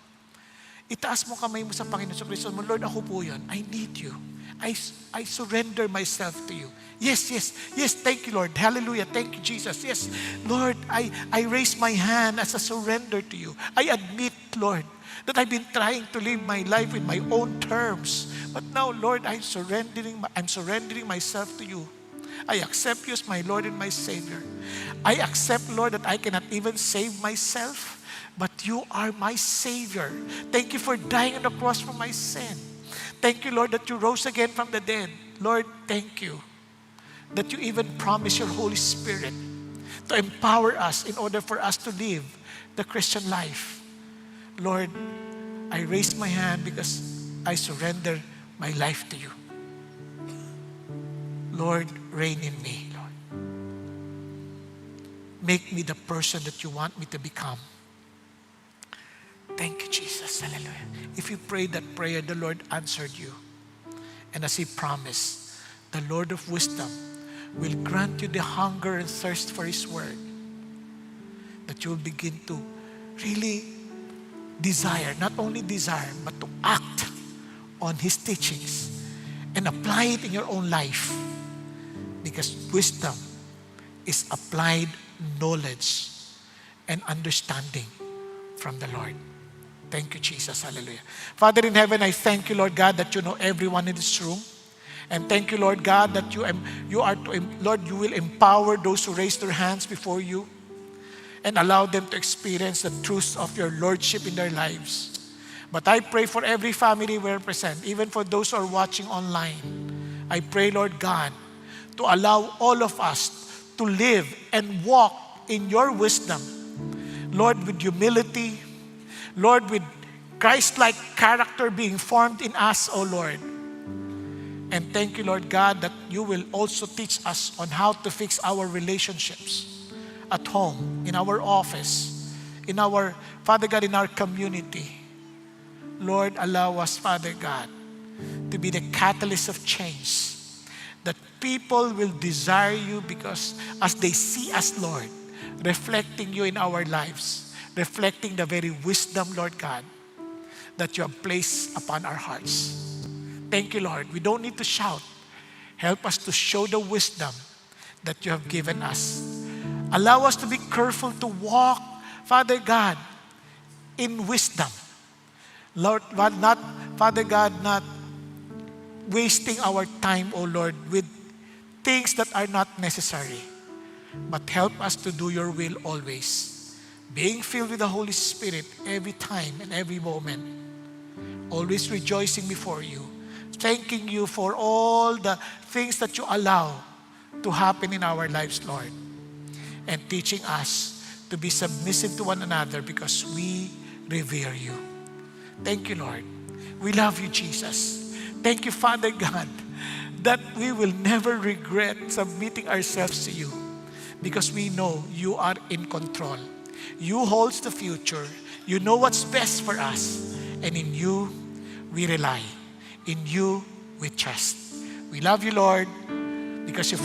Itaas mo kamay mo sa Panginoon sa Kristo mo, Lord, ako po yun. I need you. I surrender myself to you. Yes, yes, yes, thank you, Lord. Hallelujah, thank you, Jesus. Yes, Lord, I raise my hand as a surrender to you. I admit, Lord, that I've been trying to live my life in my own terms. But now, Lord, I'm surrendering myself to you. I accept you as my Lord and my Savior. I accept, Lord, that I cannot even save myself, but you are my Savior. Thank you for dying on the cross for my sin. Thank you, Lord, that you rose again from the dead. Lord, thank you that you even promise your Holy Spirit to empower us in order for us to live the Christian life. Lord, I raise my hand because I surrender my life to you. Lord, reign in me, Lord. Make me the person that you want me to become. Thank you, Jesus. Hallelujah. If you prayed that prayer, the Lord answered you. And as He promised, the Lord of wisdom will grant you the hunger and thirst for His word, that you will begin to really desire, not only desire, but to act on His teachings and apply it in your own life. Because wisdom is applied knowledge and understanding from the Lord. Thank you, Jesus. Hallelujah. Father in heaven, I thank you, Lord God, that you know everyone in this room. And thank you, Lord God, that Lord, you will empower those who raise their hands before you and allow them to experience the truth of your Lordship in their lives. But I pray for every family represented, even for those who are watching online. I pray, Lord God, to allow all of us to live and walk in your wisdom. Lord, with humility, Lord, with Christ-like character being formed in us, O Lord. And thank you, Lord God, that you will also teach us on how to fix our relationships at home, in our office, in our, Father God, in our community. Lord, allow us, Father God, to be the catalyst of change, that people will desire you because as they see us, Lord, reflecting you in our lives, reflecting the very wisdom, Lord God, that you have placed upon our hearts. Thank you, Lord. We don't need to shout. Help us to show the wisdom that you have given us. Allow us to be careful to walk, Father God, in wisdom. Lord, Father God, not wasting our time, O Lord, with things that are not necessary. But help us to do your will always. Being filled with the Holy Spirit every time and every moment. Always rejoicing before you. Thanking you for all the things that you allow to happen in our lives, Lord. And teaching us to be submissive to one another because we revere you. Thank you, Lord. We love you, Jesus. Thank you, Father God, that we will never regret submitting ourselves to you because we know you are in control. You hold the future. You know what's best for us. And in you, we rely. In you, we trust. We love you, Lord, because you